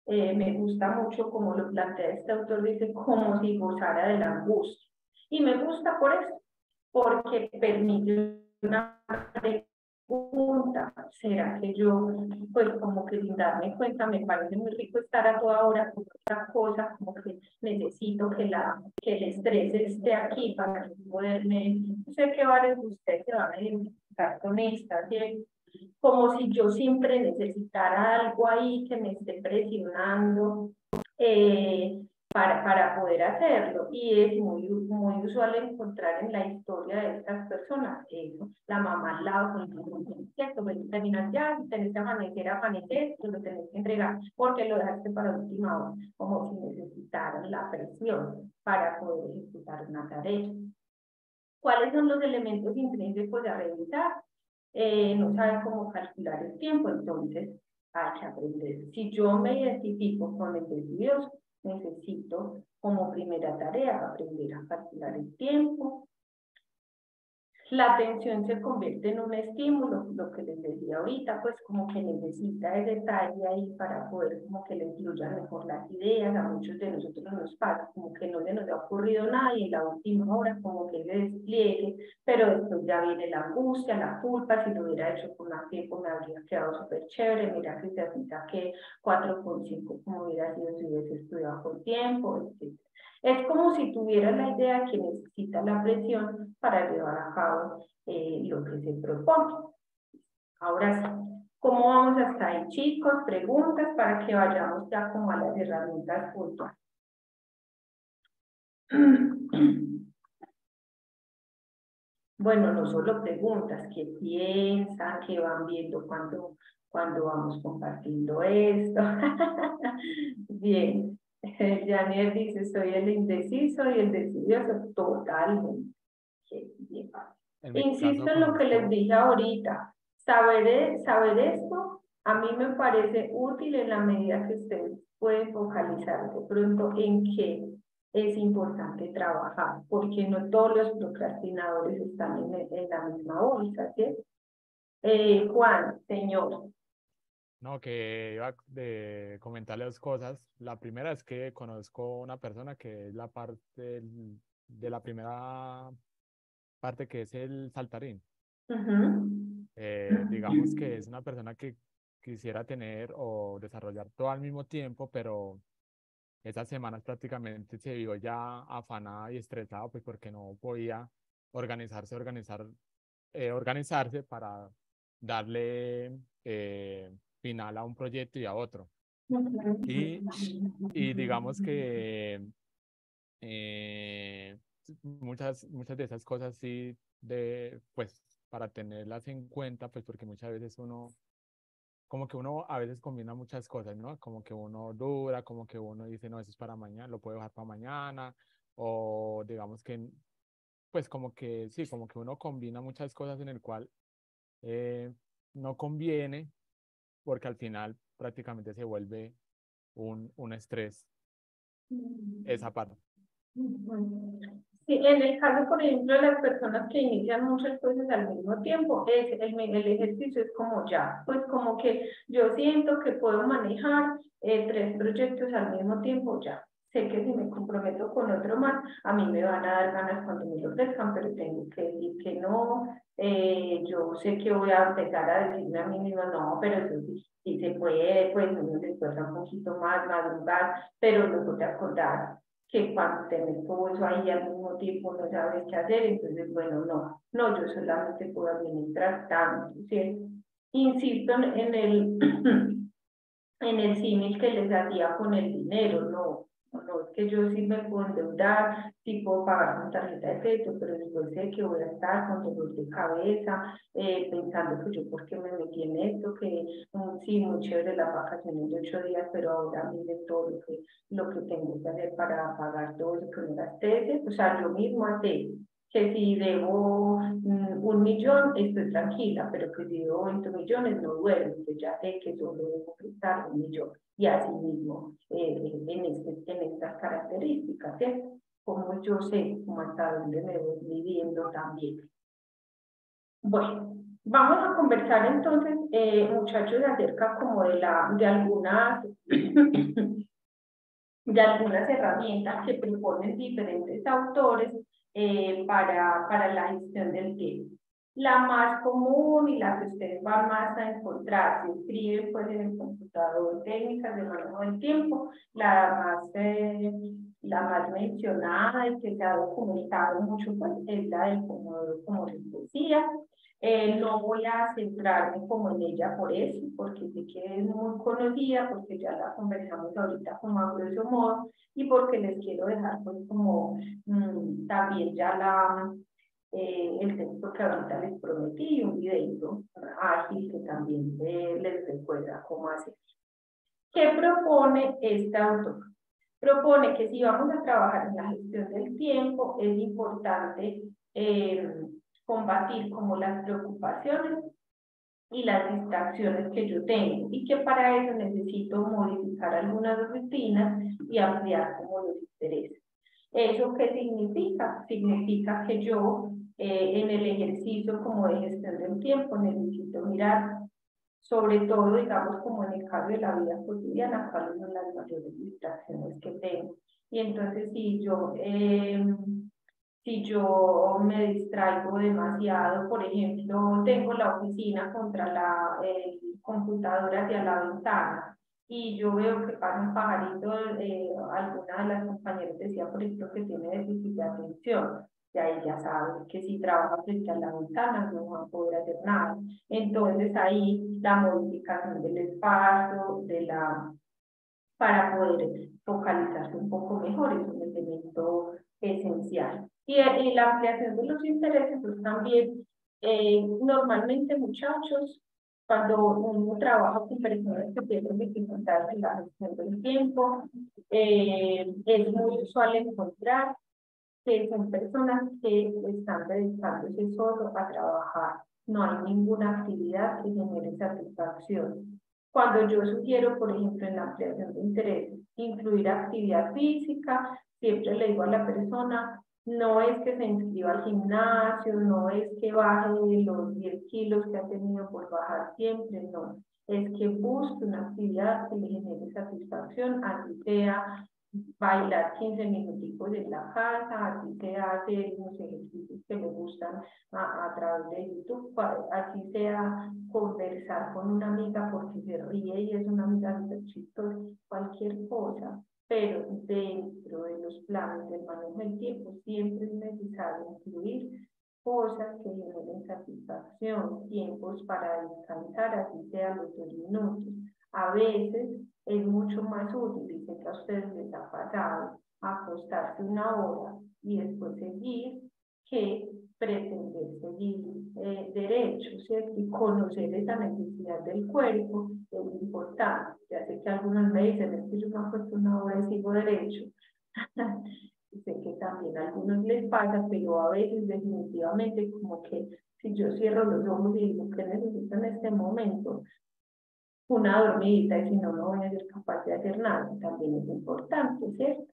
Me gusta mucho como lo plantea este autor, dice como si gozara de la angustia. Y me gusta por eso, porque permite una pregunta, ¿será que yo, pues como que sin darme cuenta, me parece muy rico estar a toda hora con otra cosa, como que necesito que el estrés esté aquí para poderme, no sé qué varios de ustedes se van a identificar con esta, ¿sí? Como si yo siempre necesitara algo ahí que me esté presionando para poder hacerlo. Y es muy usual encontrar en la historia de estas personas eso, la mamá al lado con el cierto, bueno, terminas ya, si tenés que amanecer, tú lo tenés que entregar, porque lo dejaste para última hora, como si necesitaran la presión para poder ejecutar una tarea. ¿Cuáles son los elementos intrínsecos a revisar? No saben cómo calcular el tiempo, entonces hay que aprender. Si yo me identifico con el decidioso, necesito como primera tarea aprender a calcular el tiempo. La atención se convierte en un estímulo, lo que les decía ahorita, pues como que necesita ese detalle ahí para poder como que le fluyan mejor las ideas. A muchos de nosotros nos pasa como que no se nos ha ocurrido nada y en la última hora como que se despliegue, pero después ya viene la angustia, la culpa. Si lo hubiera hecho con más tiempo me habría quedado súper chévere, mira que se saqué 4,5 como hubiera sido si hubiese estudiado con tiempo, etc. Es como si tuvieras la idea que necesita la presión para llevar a cabo lo que se propone. Ahora sí, ¿cómo vamos hasta ahí, chicos? Preguntas para que vayamos ya como a las herramientas puntuales. Bueno, no solo preguntas, ¿qué piensan? ¿Qué van viendo cuando vamos compartiendo esto? Bien. Janier dice, soy el indeciso y el decidioso, totalmente. Bien. En mi Insisto caso en lo que les conozco, dije ahorita, saber esto a mí me parece útil en la medida que ustedes pueden focalizar de pronto en qué es importante trabajar, porque no todos los procrastinadores están en la misma bolsa, ¿sí? Juan, señor. no, que iba de comentarle dos cosas. La primera es que conozco una persona que es la parte de la primera parte que es el saltarín. Digamos que es una persona que quisiera tener o desarrollar todo al mismo tiempo, pero esas semanas prácticamente se vio ya afanada y estresada, pues porque no podía organizarse para darle final a un proyecto y a otro. Y digamos que eh, muchas de esas cosas sí, pues para tenerlas en cuenta, pues porque muchas veces como que uno a veces combina muchas cosas, ¿no? Como que uno dura, como que uno dice, no, eso es para mañana, lo puedo dejar para mañana, o digamos que, pues como que sí, como que uno combina muchas cosas en el cual eh, no conviene, porque al final prácticamente se vuelve un estrés esa parte. Sí, en el caso, por ejemplo, de las personas que inician muchas cosas al mismo tiempo, el ejercicio es como ya, pues como que yo siento que puedo manejar 3 proyectos al mismo tiempo ya. Sé que si me comprometo con otro más, a mí me van a dar ganas cuando me lo ofrezcan, pero tengo que decir que no. Yo sé que voy a empezar a decirme a mí misma, no, pero eso sí se puede, pues uno se esfuerza un poquito más, madrugar, pero luego te acordar que cuando tenés todo eso ahí al mismo tiempo no sabes qué hacer, entonces, bueno, no, yo solamente puedo administrar tanto, ¿sí? Insisto en el símil que les hacía con el dinero, no, es que yo sí me puedo endeudar, sí puedo pagar con tarjeta de crédito, pero después sé que voy a estar con dolor de cabeza, pensando que yo por qué me metí en esto, que sí, muy chévere las vacaciones de 8 días, pero ahora miren todo lo que tengo que hacer para pagar todo lo que me gasté, o sea, yo mismo hacer que si debo 1.000.000, estoy tranquila, pero que si debo 20 millones, no duermo, pues ya sé que solo debo prestar 1.000.000. Y así mismo, en estas características, ¿sí? Como yo sé, como hasta dónde me voy viviendo también. Bueno, vamos a conversar entonces, muchachos, acerca como de algunas de algunas herramientas que proponen diferentes autores para la gestión del tiempo. La más común y la que ustedes van más a encontrar, se escribe pues en el computador, técnicas de manejo del tiempo, la más mencionada y que se ha documentado mucho pues, es la del Pomodoro, como les decía. No voy a centrarme como en ella por eso, porque sé que es muy conocida, porque ya la conversamos ahorita como a grosso modo, y porque les quiero dejar pues como también ya el texto que ahorita les prometí y un videito ágil que también les recuerda cómo hacer. ¿Qué propone este autor? Propone que si vamos a trabajar en la gestión del tiempo, es importante combatir como las preocupaciones y las distracciones que yo tengo, y que para eso necesito modificar algunas rutinas y ampliar como los intereses. ¿Eso qué significa? Significa que yo en el ejercicio como de gestión del tiempo necesito mirar sobre todo, digamos, como en el caso de la vida cotidiana, cuáles son las mayores distracciones que tengo. Y entonces, si yo me distraigo demasiado, por ejemplo, tengo la oficina contra la computadora hacia la ventana y yo veo que pasa un pajarito, alguna de las compañeras decía, por ejemplo, que tiene déficit de atención. Ya ella sabe que si trabaja frente a la ventana no va a poder hacer nada. Entonces ahí la modificación del espacio, para poder focalizarse un poco mejor es un elemento esencial. Y la ampliación de los intereses, pues también, normalmente muchachos, cuando uno trabaja con personas que tienen dificultades en la gestión del tiempo, es muy usual encontrar que son personas que están dedicándose solo a trabajar. No hay ninguna actividad que genere satisfacción. Cuando yo sugiero, por ejemplo, en la ampliación de interés, incluir actividad física, siempre le digo a la persona, no es que se inscriba al gimnasio, no es que baje los 10 kilos que ha tenido por bajar siempre, no. Es que busque una actividad que le genere satisfacción, así sea bailar 15 minuticos en la casa, así sea hacer unos ejercicios que le gustan a través de YouTube, así sea conversar con una amiga porque se ríe y es una amiga súper chistosa, cualquier cosa, pero dentro de los planes del manejo del tiempo siempre es necesario incluir cosas que generen satisfacción, tiempos para descansar, así sea los 2 minutos. A veces es mucho más útil, y sé que a ustedes les ha pasado, acostarse una hora y después seguir, que pretender seguir derecho, ¿cierto? Y conocer esa necesidad del cuerpo es importante. Ya sé que algunos me dicen, es que yo me acuesto una hora y sigo derecho. Y sé que también a algunos les pasa, pero a veces definitivamente como que si yo cierro los ojos y digo, ¿qué necesito en este momento? Una dormidita, y si no, no voy a ser capaz de hacer nada, también es importante, ¿cierto?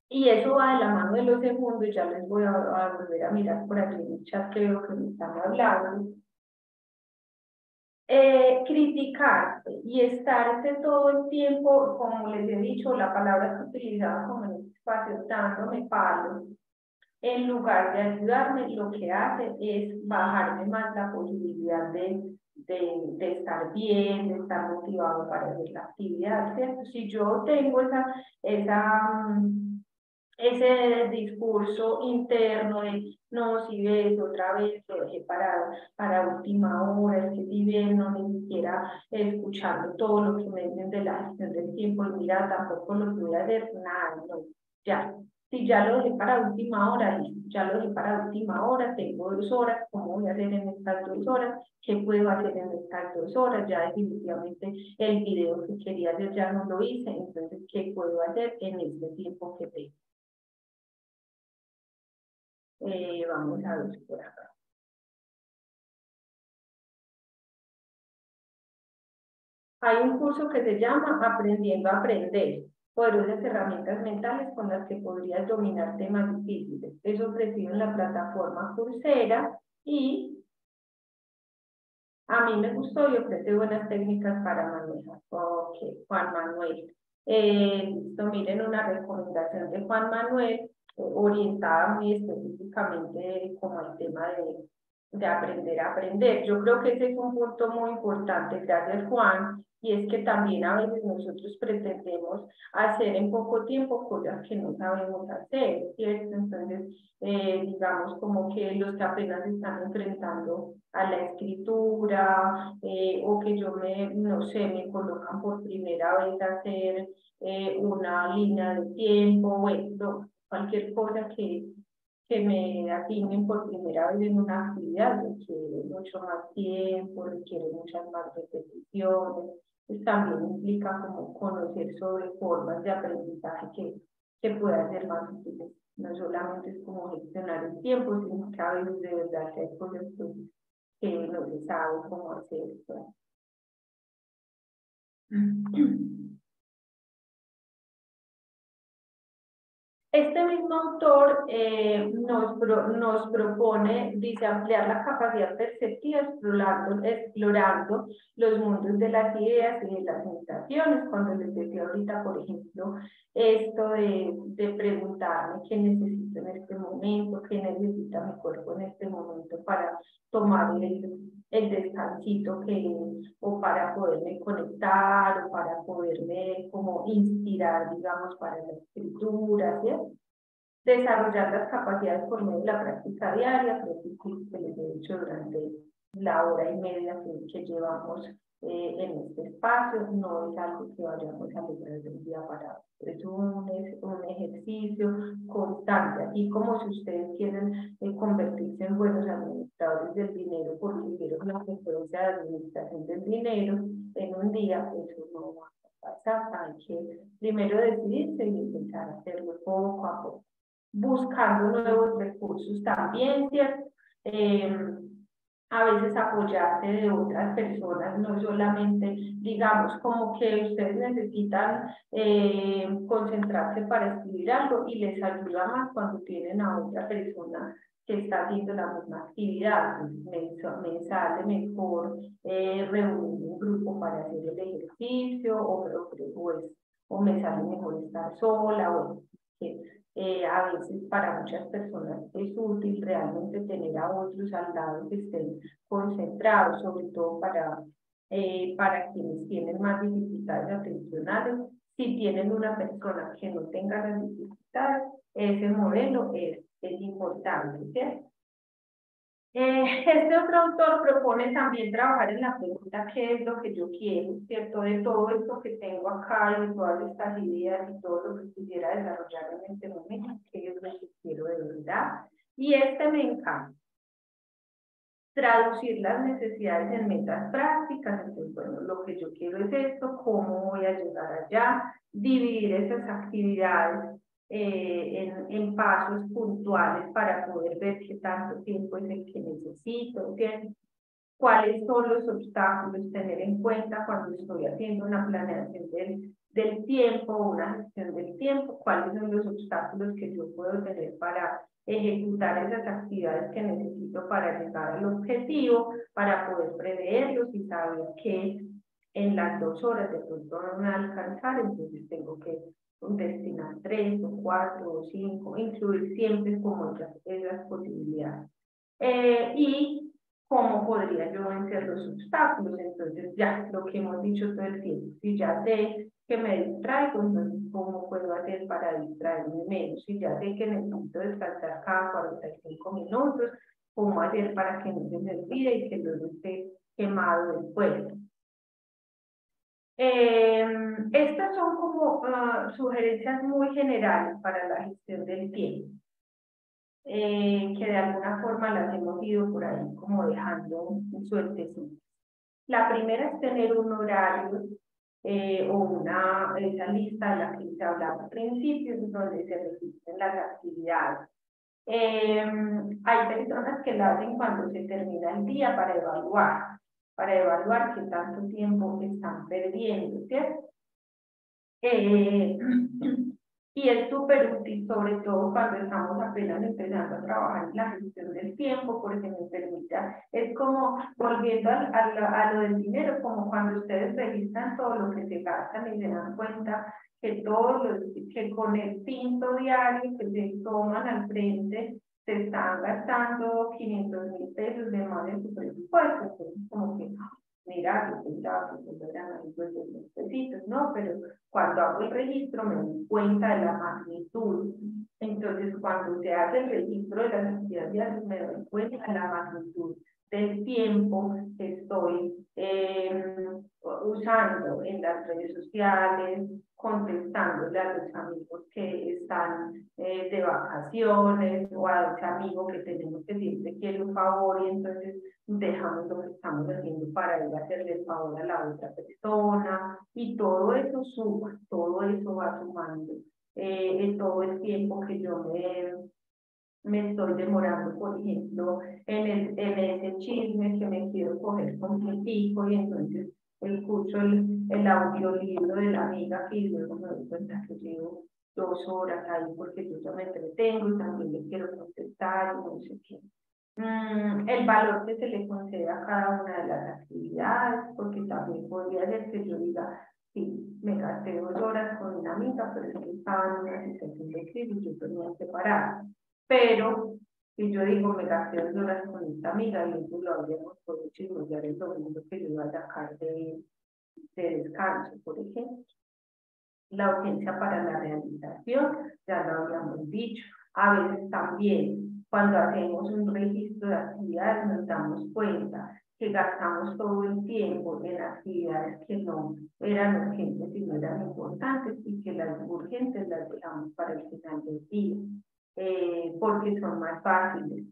Y eso va de la mano de los segundos, ya les voy a volver a mirar por aquí en el chat que veo que me están hablando. Criticarse y estarse todo el tiempo, como les he dicho, la palabra que utilizaba como en este espacio, dándome palos, en lugar de ayudarme, lo que hace es bajarme más la posibilidad de estar bien, de estar motivado para hacer la actividad, ¿cierto? Si yo tengo ese discurso interno de no, si ves otra vez lo dejé para última hora, es que si ven, no ni siquiera escuchando todo lo que me dicen de la gestión del tiempo, y mira, tampoco lo que voy a hacer, nada, no, ya. Si ya lo dejé para última hora, ya lo dejé para última hora, tengo 2 horas, ¿cómo voy a hacer en estas 2 horas? ¿Qué puedo hacer en estas 2 horas? Ya definitivamente el video que quería hacer ya no lo hice, entonces, ¿qué puedo hacer en este tiempo que tengo? Vamos a ver por acá. Hay un curso que se llama Aprendiendo a Aprender, poderosas herramientas mentales con las que podrías dominar temas difíciles. Es ofrecido en la plataforma Coursera y a mí me gustó y ofrece buenas técnicas para manejar. Ok, Juan Manuel. Listo, miren una recomendación de Juan Manuel, orientada muy específicamente como el tema de aprender a aprender. Yo creo que ese es un punto muy importante, gracias Juan, y es que también a veces nosotros pretendemos hacer en poco tiempo cosas que no sabemos hacer, ¿cierto? Entonces, digamos como que los que apenas están enfrentando a la escritura, o que no sé, me colocan por primera vez a hacer una línea de tiempo, bueno, cualquier cosa que me asignen por primera vez en una actividad requiere mucho más tiempo, requiere muchas más repeticiones, pues también implica como conocer sobre formas de aprendizaje que puedan ser más útiles. No solamente es como gestionar el tiempo, sino que a veces de verdad que hay cosas que no se sabe cómo hacer. Este mismo autor nos propone, dice, ampliar la capacidad perceptiva explorando los mundos de las ideas y de las sensaciones. Cuando les decía ahorita, por ejemplo, esto de preguntarme qué necesito en este momento, qué necesita mi cuerpo en este momento para tomar el descansito o para poderme conectar, o para poderme como inspirar, digamos, para la escritura, ¿sí? Desarrollar las capacidades por medio de la práctica diaria, que les he dicho durante la hora y media que llevamos en este espacio. No es algo que vayamos a lograr de un día para otro, es un ejercicio constante, así como si ustedes quieren convertirse en buenos administradores del dinero porque vieron la consecuencia de administración del dinero en un día, eso no va a pasar. Hay que primero decidirse y empezar a hacerlo poco a poco, buscando nuevos recursos también, ¿cierto? A veces apoyarse de otras personas, no solamente, digamos, como que ustedes necesitan concentrarse para escribir algo y les ayuda más cuando tienen a otra persona que está haciendo la misma actividad. Me sale mejor reunir un grupo para hacer el ejercicio o me sale mejor estar sola, o a veces para muchas personas es útil realmente tener a otros al lado que estén concentrados, sobre todo para quienes tienen más dificultades atencionales. Si tienen una persona que no tenga las dificultades, ese modelo es importante, ¿cierto? Este otro autor propone también trabajar en la pregunta ¿qué es lo que yo quiero? ¿Cierto? De todo esto que tengo acá y de todas estas ideas y todo lo que quisiera desarrollar en este momento, ¿qué es lo que quiero de verdad? Y me encanta. Traducir las necesidades en metas prácticas. Entonces, bueno, lo que yo quiero es esto, ¿cómo voy a llegar allá? Dividir esas actividades en pasos puntuales para poder ver qué tanto tiempo es el que necesito, ¿entiendes? ¿Cuáles son los obstáculos? Tener en cuenta cuando estoy haciendo una planeación del tiempo, una gestión del tiempo, cuáles son los obstáculos que yo puedo tener para ejecutar esas actividades que necesito para llegar al objetivo, para poder preverlos y saber que en las 2 horas de pronto no me va a alcanzar, entonces tengo que destinar 3 o 4 o 5, incluir siempre como esas posibilidades. Y cómo podría yo vencer los obstáculos. Entonces ya lo que hemos dicho todo el tiempo, si ya sé que me distraigo, entonces cómo puedo hacer para distraerme menos. Si ya sé que necesito descansar cada 45 minutos, cómo hacer para que no se me olvide y que luego esté quemado del cuerpo. Estas son como sugerencias muy generales para la gestión del tiempo, que de alguna forma las hemos ido por ahí como dejando suertecitas. La primera es tener un horario o esa lista de la que se hablaba al principio, donde se registren las actividades. Hay personas que lo hacen cuando se termina el día para evaluar qué tanto tiempo están perdiendo, ¿cierto? Y es súper útil, sobre todo cuando estamos apenas empezando a trabajar en la gestión del tiempo, porque me permita, es como, volviendo a lo del dinero, como cuando ustedes registran todo lo que se gastan y se dan cuenta que que con el tinto diario que se toman al frente, se están gastando 500.000 pesos de más en su presupuesto. Entonces, como que, mira, yo pensaba que no eran ahí pues de los pesitos, ¿no? Pero cuando hago el registro me doy cuenta de la magnitud. Entonces, cuando se hace el registro de las actividades, me doy cuenta de la magnitud del tiempo que estoy usando en las redes sociales, contestándole a los amigos que están de vacaciones, o a ese amigo que tenemos que siempre quiere un favor y entonces dejamos lo que estamos haciendo para ir a hacerle el favor a la otra persona, y todo eso suma, todo eso va sumando en todo el tiempo que yo me estoy demorando, por ejemplo, en ese chisme que me quiero coger con mi hijo, y entonces escucho el audiolibro de la amiga que luego me doy cuenta que llevo 2 horas ahí porque yo ya me entretengo y también le quiero contestar y no sé qué. El valor que se le concede a cada una de las actividades, porque también podría ser que yo diga, sí, me gasté 2 horas con una amiga, pero es que estaba en una situación de crisis y yo tenía que parar. Pero si yo digo, me gasté 2 horas con esta amiga y eso lo habríamos podido chismosear el domingo que yo iba a sacar de descanso, por ejemplo. La urgencia para la realización, ya lo habíamos dicho. A veces también, cuando hacemos un registro de actividades, nos damos cuenta que gastamos todo el tiempo en actividades que no eran urgentes y no eran importantes y que las urgentes las dejamos para el final del día, porque son más fáciles.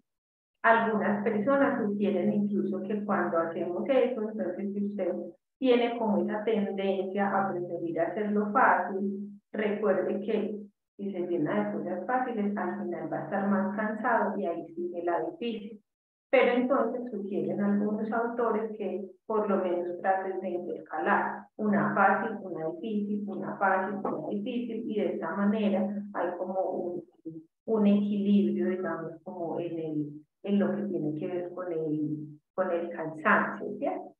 Algunas personas sugieren incluso que cuando hacemos eso, entonces si usted tiene como esa tendencia a preferir hacerlo fácil, recuerde que si se llena de cosas fáciles, al final va a estar más cansado y ahí sigue la difícil. Pero entonces sugieren algunos autores que por lo menos traten de intercalar una fácil, una difícil, una fácil, una difícil, y de esta manera hay como un equilibrio, digamos, como en lo que tiene que ver con el cansancio, ¿cierto?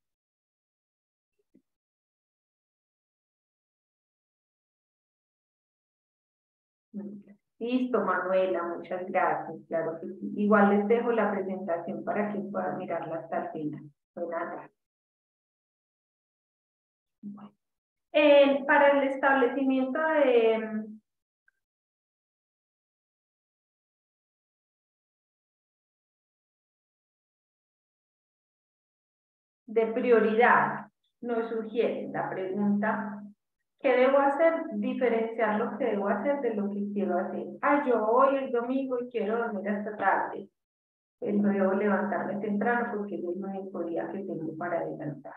Listo, Manuela, muchas gracias, claro que sí. Igual les dejo la presentación para que puedan mirarla hasta el final. Buenas tardes. Bueno. Para el establecimiento de prioridad, nos sugiere la pregunta: ¿qué debo hacer? Diferenciar lo que debo hacer de lo que quiero hacer. Yo hoy el domingo y quiero dormir hasta tarde. No debo levantarme temprano porque es el único día que tengo para adelantar.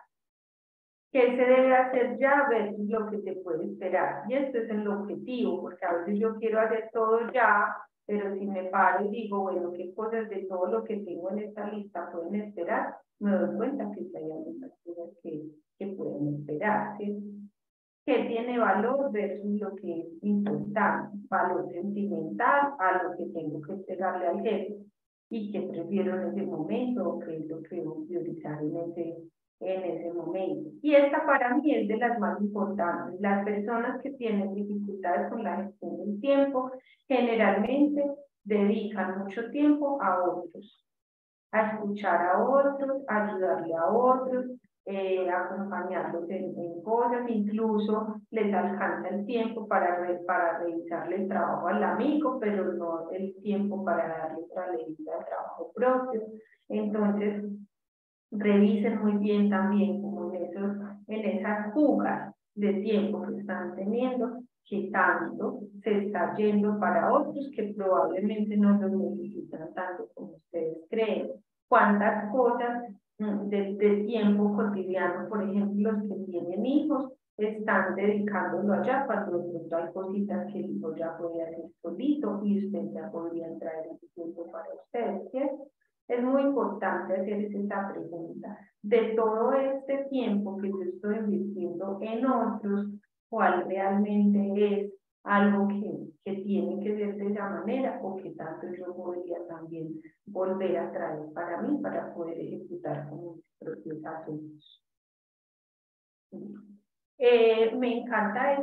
¿Qué se debe hacer ya? Ver lo que se puede esperar. Y esto es el objetivo, porque a veces yo quiero hacer todo ya, pero si me paro y digo, bueno, ¿qué cosas de todo lo que tengo en esta lista pueden esperar? Me doy cuenta que hay algunas cosas que pueden esperar, ¿sí? ¿Qué tiene valor versus lo que es importante? Valor sentimental a lo que tengo que entregarle al jefe y qué prefiero en ese momento o qué es lo que debo priorizar en ese momento. Y esta para mí es de las más importantes. Las personas que tienen dificultades con la gestión del tiempo generalmente dedican mucho tiempo a otros, a escuchar a otros, a ayudarle a otros, acompañarlos en cosas, incluso les alcanza el tiempo para revisarle el trabajo al amigo, pero no el tiempo para darle otra leída al trabajo propio. Entonces, revisen muy bien también como en esas fugas de tiempo que están teniendo, que tanto se está yendo para otros que probablemente no lo necesitan tanto como ustedes creen. ¿Cuántas cosas de tiempo cotidiano, por ejemplo, los que tienen hijos, están dedicándolo allá cuando de pronto hay cositas que el hijo ya puede hacer solito y usted ya podría traer ese tiempo para ustedes, ¿cierto? Es muy importante hacerse esa pregunta. De todo este tiempo que yo estoy invirtiendo en otros, ¿cuál realmente es algo que tiene que ser de esa manera o que tanto yo podría también volver a traer para mí para poder ejecutar con mis propios asuntos? Me encanta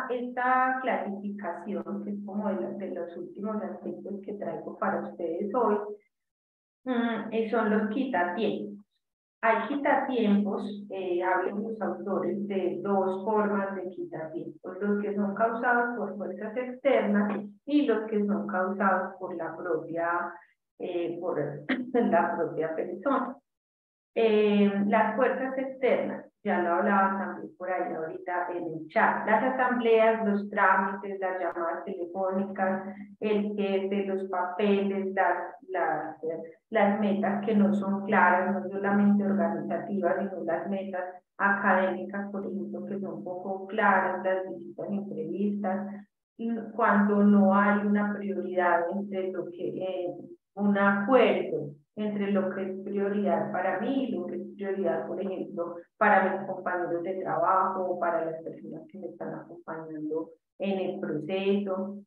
esta clasificación, que es como de los últimos aspectos que traigo para ustedes hoy. Son los quitatiempos. Hay quitatiempos, hablan los autores de 2 formas de quitatiempos: los que son causados por fuerzas externas y los que son causados por la propia persona. Las fuerzas externas, ya lo hablaban también por ahí ahorita en el chat: las asambleas, los trámites, las llamadas telefónicas, el jefe, los papeles, las metas que no son claras, no solamente organizativas, sino las metas académicas, por ejemplo, que son poco claras, las visitas imprevistas, cuando no hay una prioridad entre lo que un acuerdo entre lo que es prioridad para mí y lo que es prioridad, por ejemplo, para mis compañeros de trabajo o para las personas que me están acompañando en el proceso.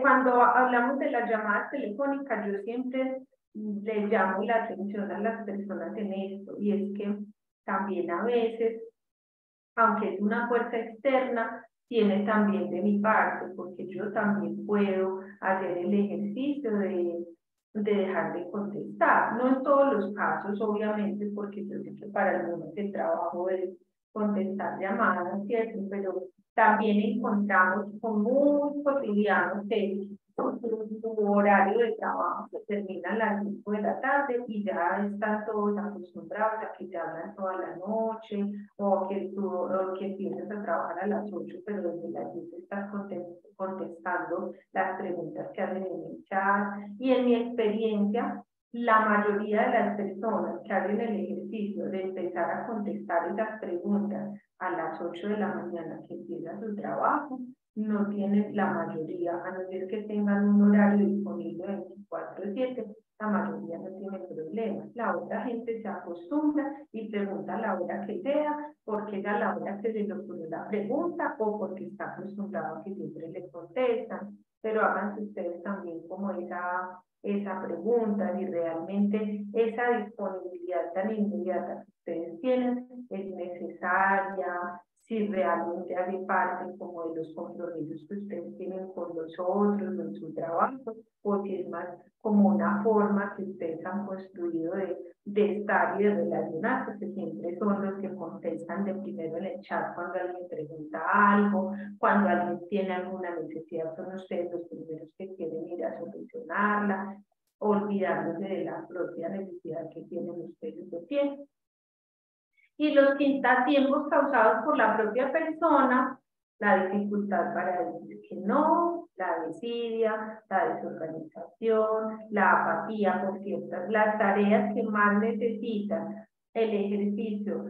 Cuando hablamos de las llamadas telefónicas, yo siempre le llamo la atención a las personas en esto, y es que también a veces, aunque es una fuerza externa, tiene también de mi parte, porque yo también puedo hacer el ejercicio de dejar de contestar. No en todos los casos, obviamente, porque yo sé que para algunos el trabajo es contestar llamadas, ¿cierto? Pero también encontramos con muy cotidianos que su horario de trabajo se termina a las 5 de la tarde y ya están todos acostumbrados a que te hablan toda la noche, o que empiezas a trabajar a las 8, pero desde las 10 estás contestando las preguntas que hacen en el chat. Y en mi experiencia, la mayoría de las personas que hacen el ejercicio de empezar a contestar esas preguntas a las 8 de la mañana que empieza su trabajo, no tienen, la mayoría, a no ser que tengan un horario disponible 24/7, la mayoría no tiene problemas. La otra gente se acostumbra y pregunta a la hora que sea, porque es a la hora que se le ocurre la pregunta o porque está acostumbrado a que siempre le contestan. Pero háganse ustedes también como esa pregunta, si realmente esa disponibilidad tan inmediata que ustedes tienen es necesaria, si realmente hace parte como de los compromisos que ustedes tienen con los otros, en su trabajo, o si es más como una forma que ustedes han construido de estar y de relacionarse, que siempre son los que contestan de primero en el chat cuando alguien pregunta algo, cuando alguien tiene alguna necesidad, son ustedes los primeros que quieren ir a solucionarla, olvidándose de la propia necesidad que tienen ustedes de tiempo. Y los quitatiempos causados por la propia persona, la dificultad para decir que no, la desidia, la desorganización, la apatía por ciertas, las tareas que más necesitan el ejercicio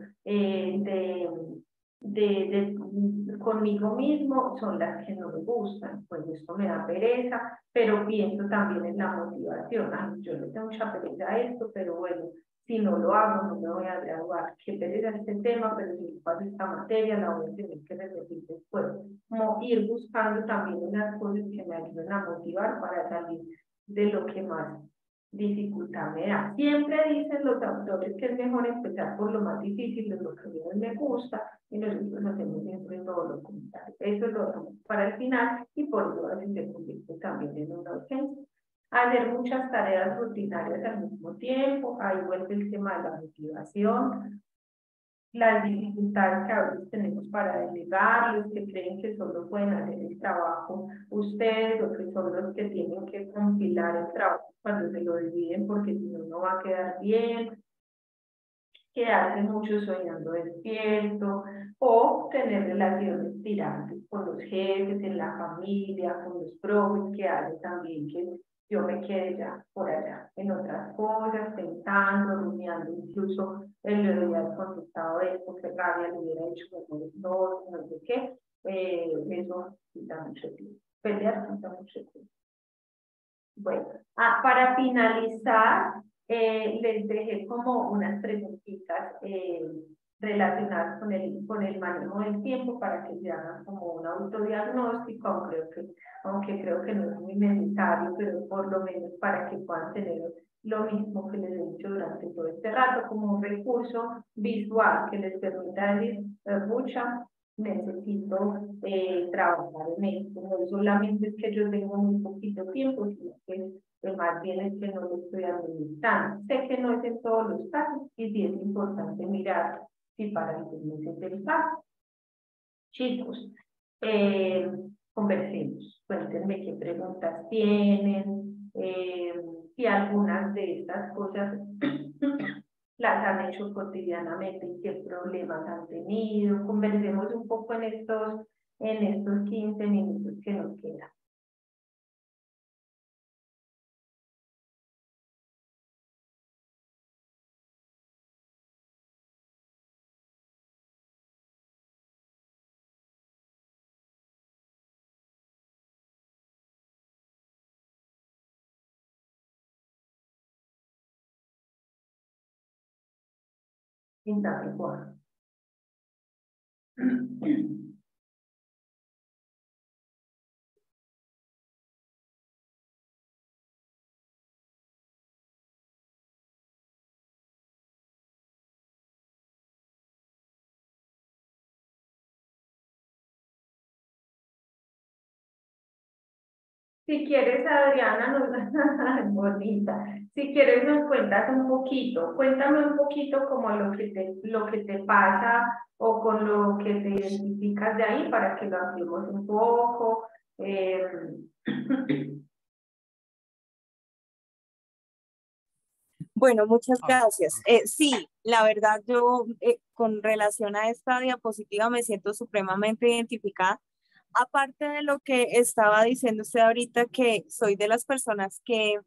conmigo mismo son las que no me gustan, pues esto me da pereza, pero pienso también en la motivación. Ay, yo le tengo mucha pereza a esto, pero bueno, si no lo hago, no me voy a graduar. Qué pereza este tema, pero si paso esta materia, la voy a tener que repetir después. Como ir buscando también unas cosas que me ayuden a motivar para salir de lo que más dificultad me da. Siempre dicen los autores que es mejor empezar por lo más difícil, de lo que menos me gusta, y nosotros hacemos siempre todo lo contrario. Eso lo dejamos para el final, y por eso a veces se convierte también en una urgencia. Hacer muchas tareas rutinarias al mismo tiempo, ahí vuelve el tema de la motivación, las dificultades que a veces tenemos para delegar, los que creen que solo pueden hacer el trabajo ustedes, o que son los que tienen que compilar el trabajo cuando se lo dividen, porque si no, no va a quedar bien, quedarse mucho soñando despierto, o tener relaciones tirantes con los jefes, en la familia, con los profes, que hace también que yo me quede ya por allá en otras cosas, pensando, rumiando, incluso en lo hubiera contestado esto, que rabia le hubiera hecho mejor no sé qué, eso quita mucho tiempo, pelear quita mucho tiempo. Bueno, para finalizar, les dejé como unas preguntitas relacionadas con el manejo del tiempo, para que se hagan como un autodiagnóstico, aunque creo que no es muy necesario, pero por lo menos para que puedan tener lo mismo que les he dicho durante todo este rato, como un recurso visual que les permita decir, mucha, necesito trabajar en esto. No solamente es que yo tengo muy poquito tiempo, sino que más bien es que no lo estoy administrando. Sé que no es en todos los casos, y sí es importante mirar si para algunos es el caso. Chicos, conversemos, cuéntenme qué preguntas tienen, si algunas de estas cosas las han hecho cotidianamente y qué problemas han tenido. Conversemos un poco en estos 15 minutos que nos quedan. en Juan. Si quieres, Adriana, nos... bonita. Si quieres, nos cuentas un poquito. Cuéntame un poquito como lo que te pasa o con lo que te identificas de ahí para que lo ampliemos un poco. Bueno, muchas gracias. Sí, la verdad, yo con relación a esta diapositiva me siento supremamente identificada. Aparte de lo que estaba diciendo usted ahorita, que soy de las personas que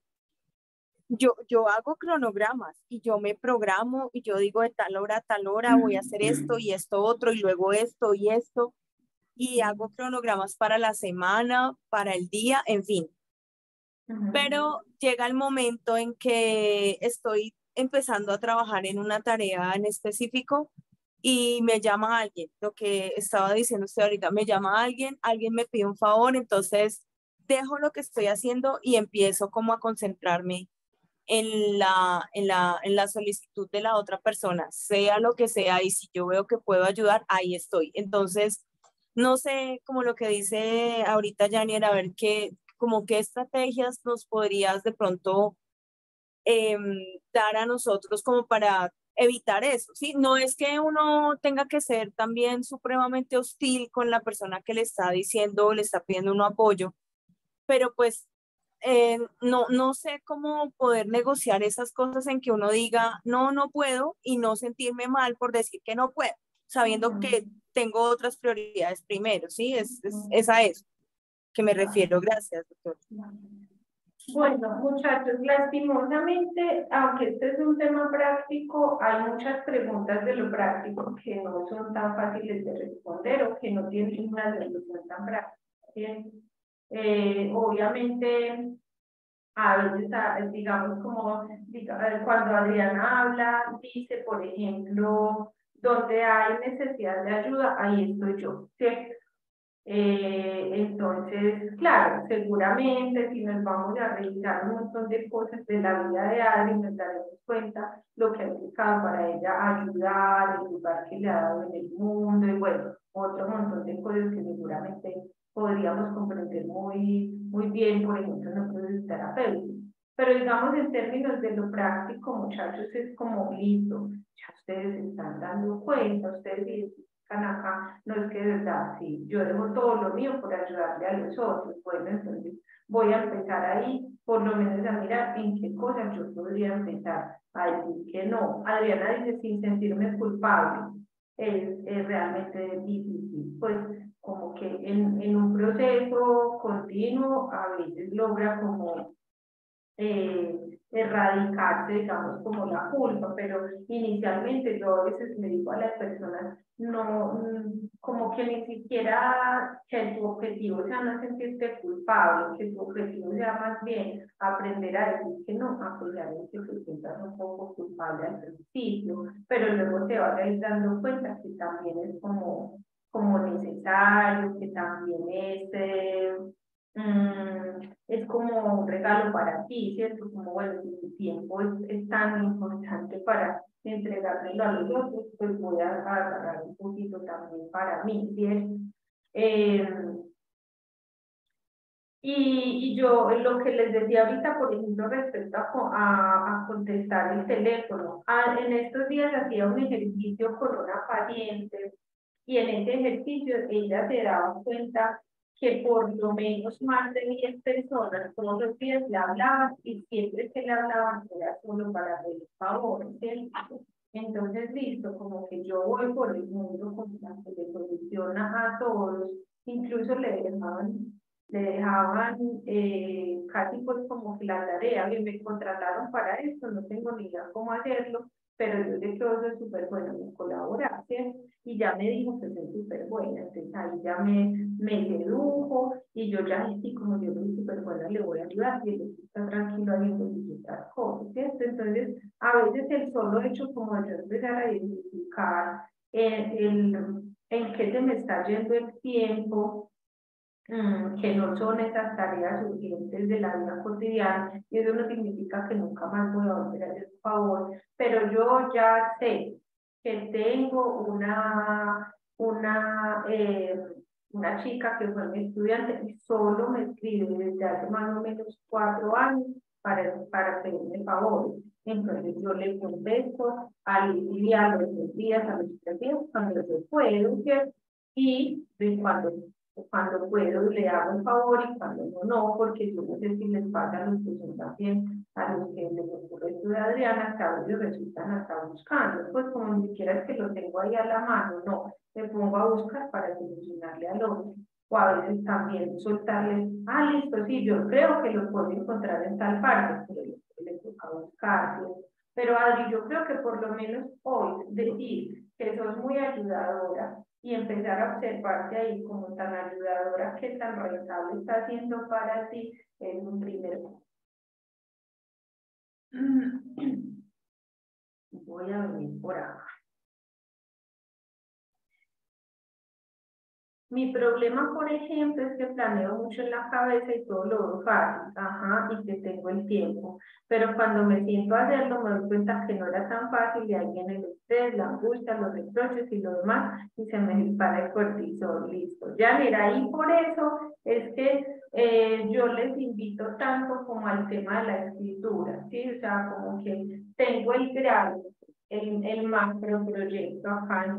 yo hago cronogramas y yo me programo y yo digo de tal hora a tal hora voy a hacer esto y esto otro y luego esto y esto y hago cronogramas para la semana, para el día, en fin. Pero llega el momento en que estoy empezando a trabajar en una tarea en específico y me llama alguien, lo que estaba diciendo usted ahorita, me llama alguien me pide un favor, entonces dejo lo que estoy haciendo y empiezo como a concentrarme en la solicitud de la otra persona, sea lo que sea, y si yo veo que puedo ayudar, ahí estoy. Entonces, no sé, como lo que dice ahorita Janier, a ver qué, como qué estrategias nos podrías de pronto dar a nosotros como para evitar eso, ¿sí? No es que uno tenga que ser también supremamente hostil con la persona que le está diciendo, le está pidiendo un apoyo, pero pues no sé cómo poder negociar esas cosas en que uno diga, no, no puedo y no sentirme mal por decir que no puedo, sabiendo que tengo otras prioridades primero, ¿sí? Es a eso que me refiero. Gracias, doctor. Bueno, muchachos, lastimosamente, aunque este es un tema práctico, hay muchas preguntas de lo práctico que no son tan fáciles de responder o que no tienen una solución tan práctica. Obviamente, a veces, digamos, como cuando Adriana habla, dice, por ejemplo, donde hay necesidad de ayuda, ahí estoy yo, ¿cierto? Entonces, claro, seguramente si nos vamos a revisar un montón de cosas de la vida de Adri, nos daremos cuenta lo que ha implicado para ella ayudar, el lugar que le ha dado en el mundo y bueno, otro montón de cosas que seguramente podríamos comprender muy bien, por ejemplo, en los procesos terapéuticos. Pero digamos en términos de lo práctico, muchachos, es como listo, ya ustedes se están dando cuenta, ustedes acá, no es que de verdad, sí, yo dejo todo lo mío por ayudarle a los otros. Bueno, entonces voy a empezar ahí, por lo menos a mirar en qué cosas yo podría empezar a decir que no. Adriana dice sin sentirme culpable. Es realmente difícil, pues como que en un proceso continuo a veces logra como erradicarse, digamos, como la culpa, pero inicialmente yo a veces le digo a las personas, no, como que ni siquiera que tu objetivo sea no sentirte culpable, que tu objetivo sea más bien aprender a decir que no, a pesar de que te sientas un poco culpable al principio, pero luego te vas a ir dando cuenta que también es como necesario, que también es como un regalo para ti, ¿cierto? Como, bueno, si tu tiempo es tan importante para entregármelo a los otros, pues voy a agarrar un poquito también para mí, ¿cierto? Y yo lo que les decía ahorita, por ejemplo, respecto a contestar el teléfono, en estos días hacía un ejercicio con una paciente y en ese ejercicio ella se daba cuenta que por lo menos más de 10 personas todos los días le hablaban y siempre que le hablaban era solo para pedir favor, ¿cierto? Entonces, listo, como que yo voy por el mundo como la que le soluciona a todos, incluso le dejaban casi pues como que la tarea, que me contrataron para esto, no tengo ni idea cómo hacerlo, pero yo sé que vos es súper bueno en colaborar, ¿cierto? Y ya me dijo que soy súper buena, entonces ahí ya me sedujo y yo ya así como yo soy súper buena, le voy a ayudar y él está tranquilo haciendo otras cosas, ¿cierto? Entonces, a veces el solo hecho como de yo empezar a identificar en qué se me está yendo el tiempo, que no son esas tareas urgentes de la vida cotidiana, y eso no significa que nunca más voy a volver a hacer un favor, pero yo ya sé que tengo una chica que fue mi estudiante y solo me escribe desde hace más o menos 4 años para pedirme favores. Entonces yo le contesto al día, a los 2 días, a los 3 días, cuando yo puedo, ¿cierto? Y cuando puedo le hago el favor y cuando no, porque yo no sé si les pasa a los que son también, a los que les ocurre esto de Adriana, que a veces resultan hasta buscando, pues como ni siquiera es que lo tengo ahí a la mano, no, me pongo a buscar para solucionarle al otro, o a veces también soltarle, listo, sí, yo creo que lo puedo encontrar en tal parte, pero le toca buscar, ¿sí? Pero Adri, yo creo que por lo menos hoy decir que sos muy ayudadora y empezar a observarte ahí como tan ayudadora, que tan rentable está haciendo para ti, es un primer. Voy a venir por acá. Mi problema, por ejemplo, es que planeo mucho en la cabeza y todo lo veo fácil, y que tengo el tiempo, pero cuando me siento a hacerlo me doy cuenta que no era tan fácil y ahí viene el estrés, la angustia, los reproches y lo demás, y se me dispara el cortisol, listo. Ya mira, ahí por eso es que yo les invito tanto como al tema de la escritura, ¿sí? O sea, como que tengo el grado, el macro proyecto acá,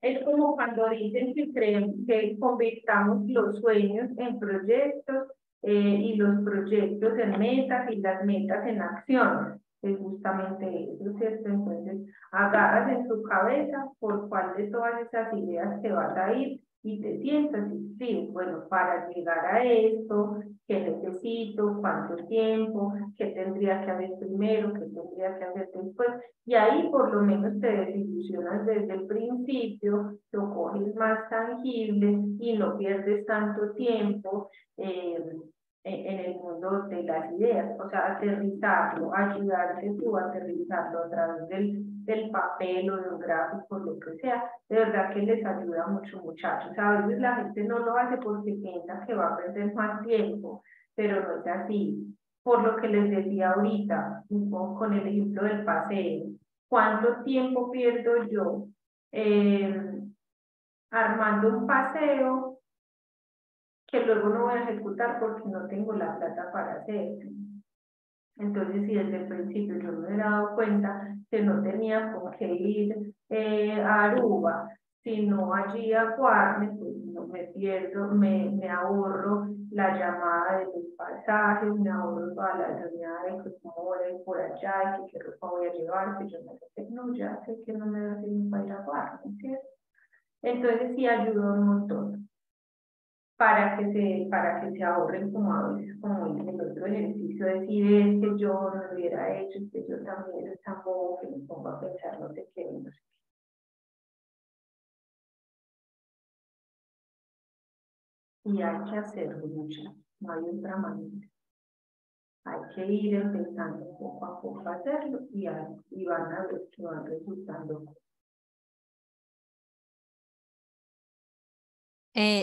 es como cuando dicen que convirtamos los sueños en proyectos y los proyectos en metas y las metas en acciones. Es justamente eso, ¿cierto? Entonces, agarras en tu cabeza por cuál de todas esas ideas te vas a ir y te sientas y escribes, bueno, para llegar a esto, ¿qué necesito? ¿Cuánto tiempo? ¿Qué tendría que hacer primero? ¿Qué tendría que hacer después? Y ahí por lo menos te desilusionas desde el principio, lo coges más tangible y no pierdes tanto tiempo en el mundo de las ideas, o sea, aterrizarlo, ayudarte tú a aterrizarlo a través del papel o de un gráfico, lo que sea, de verdad que les ayuda mucho, muchachos. A veces la gente no lo hace porque piensa que va a perder más tiempo, pero no es así. Por lo que les decía ahorita, con el ejemplo del paseo, ¿cuánto tiempo pierdo yo armando un paseo que luego no voy a ejecutar porque no tengo la plata para hacerlo? Entonces, si desde el principio yo me hubiera dado cuenta que no tenía por qué ir a Aruba, sino allí a Guarne, pues no me pierdo, me ahorro la llamada de los pasajes, me ahorro toda la reunión de que cómo voy a ir por allá, y que qué ropa voy a llevar, que yo no ya sé que no me da tiempo para ir a Guarne, ¿cierto? Entonces sí ayuda un montón para que se ahorren como a veces, como el otro ejercicio, decir es que yo no lo hubiera hecho, es que yo también es tan bobo que me pongo a pensar no sé qué, no sé qué. Y hay que hacerlo mucho, no hay otra manera. Hay que ir empezando poco a poco a hacerlo y van a ver que van resultando.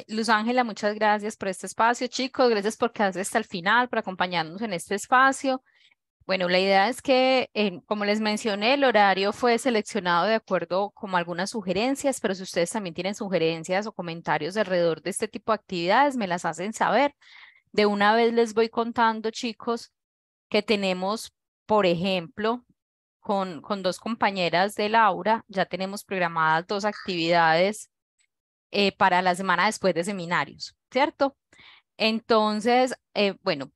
Luz Ángela, muchas gracias por este espacio, chicos. Gracias por quedarse hasta el final, por acompañarnos en este espacio. Bueno, la idea es que, como les mencioné, el horario fue seleccionado de acuerdo como algunas sugerencias, pero si ustedes también tienen sugerencias o comentarios alrededor de este tipo de actividades, me las hacen saber. De una vez les voy contando, chicos, que tenemos, por ejemplo, con 2 compañeras de Laura, ya tenemos programadas 2 actividades para la semana después de seminarios, ¿cierto? Entonces, bueno,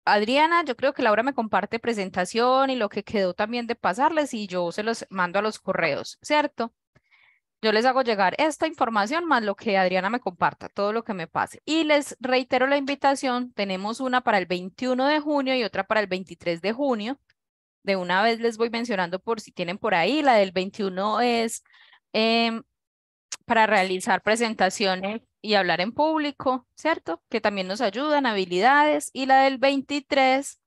Adriana, yo creo que Laura me comparte presentación y lo que quedó también de pasarles y yo se los mando a los correos, ¿cierto? Yo les hago llegar esta información más lo que Adriana me comparta, todo lo que me pase. Y les reitero la invitación, tenemos una para el 21 de junio y otra para el 23 de junio. De una vez les voy mencionando por si tienen por ahí, la del 21 es para realizar presentaciones y hablar en público, ¿cierto? Que también nos ayudan, habilidades. Y la del 23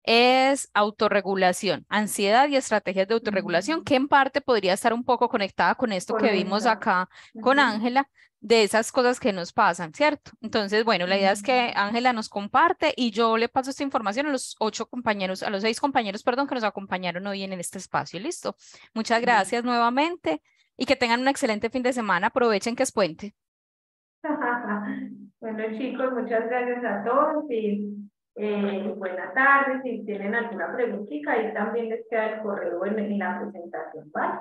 es autorregulación, ansiedad y estrategias de autorregulación, que en parte podría estar un poco conectada con esto que vimos acá con Ángela, de esas cosas que nos pasan, ¿cierto? Entonces, bueno, la idea es que Ángela nos comparte y yo le paso esta información a los 8 compañeros, a los 6 compañeros, perdón, que nos acompañaron hoy en este espacio. Listo. Muchas gracias nuevamente y que tengan un excelente fin de semana. Aprovechen que es puente. Bueno, chicos, muchas gracias a todos y buenas tardes. Si tienen alguna preguntita, ahí también les queda el correo en la presentación, ¿vale?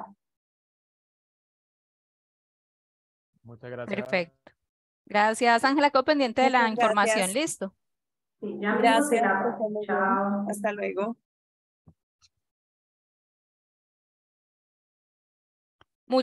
Muchas gracias. Perfecto. Gracias, Ángela. Quedo pendiente de la Muchas información. gracias. Listo. Sí, ya mismo se Gracias, la que paso. estén muy bien. Chao. Hasta luego. Mu-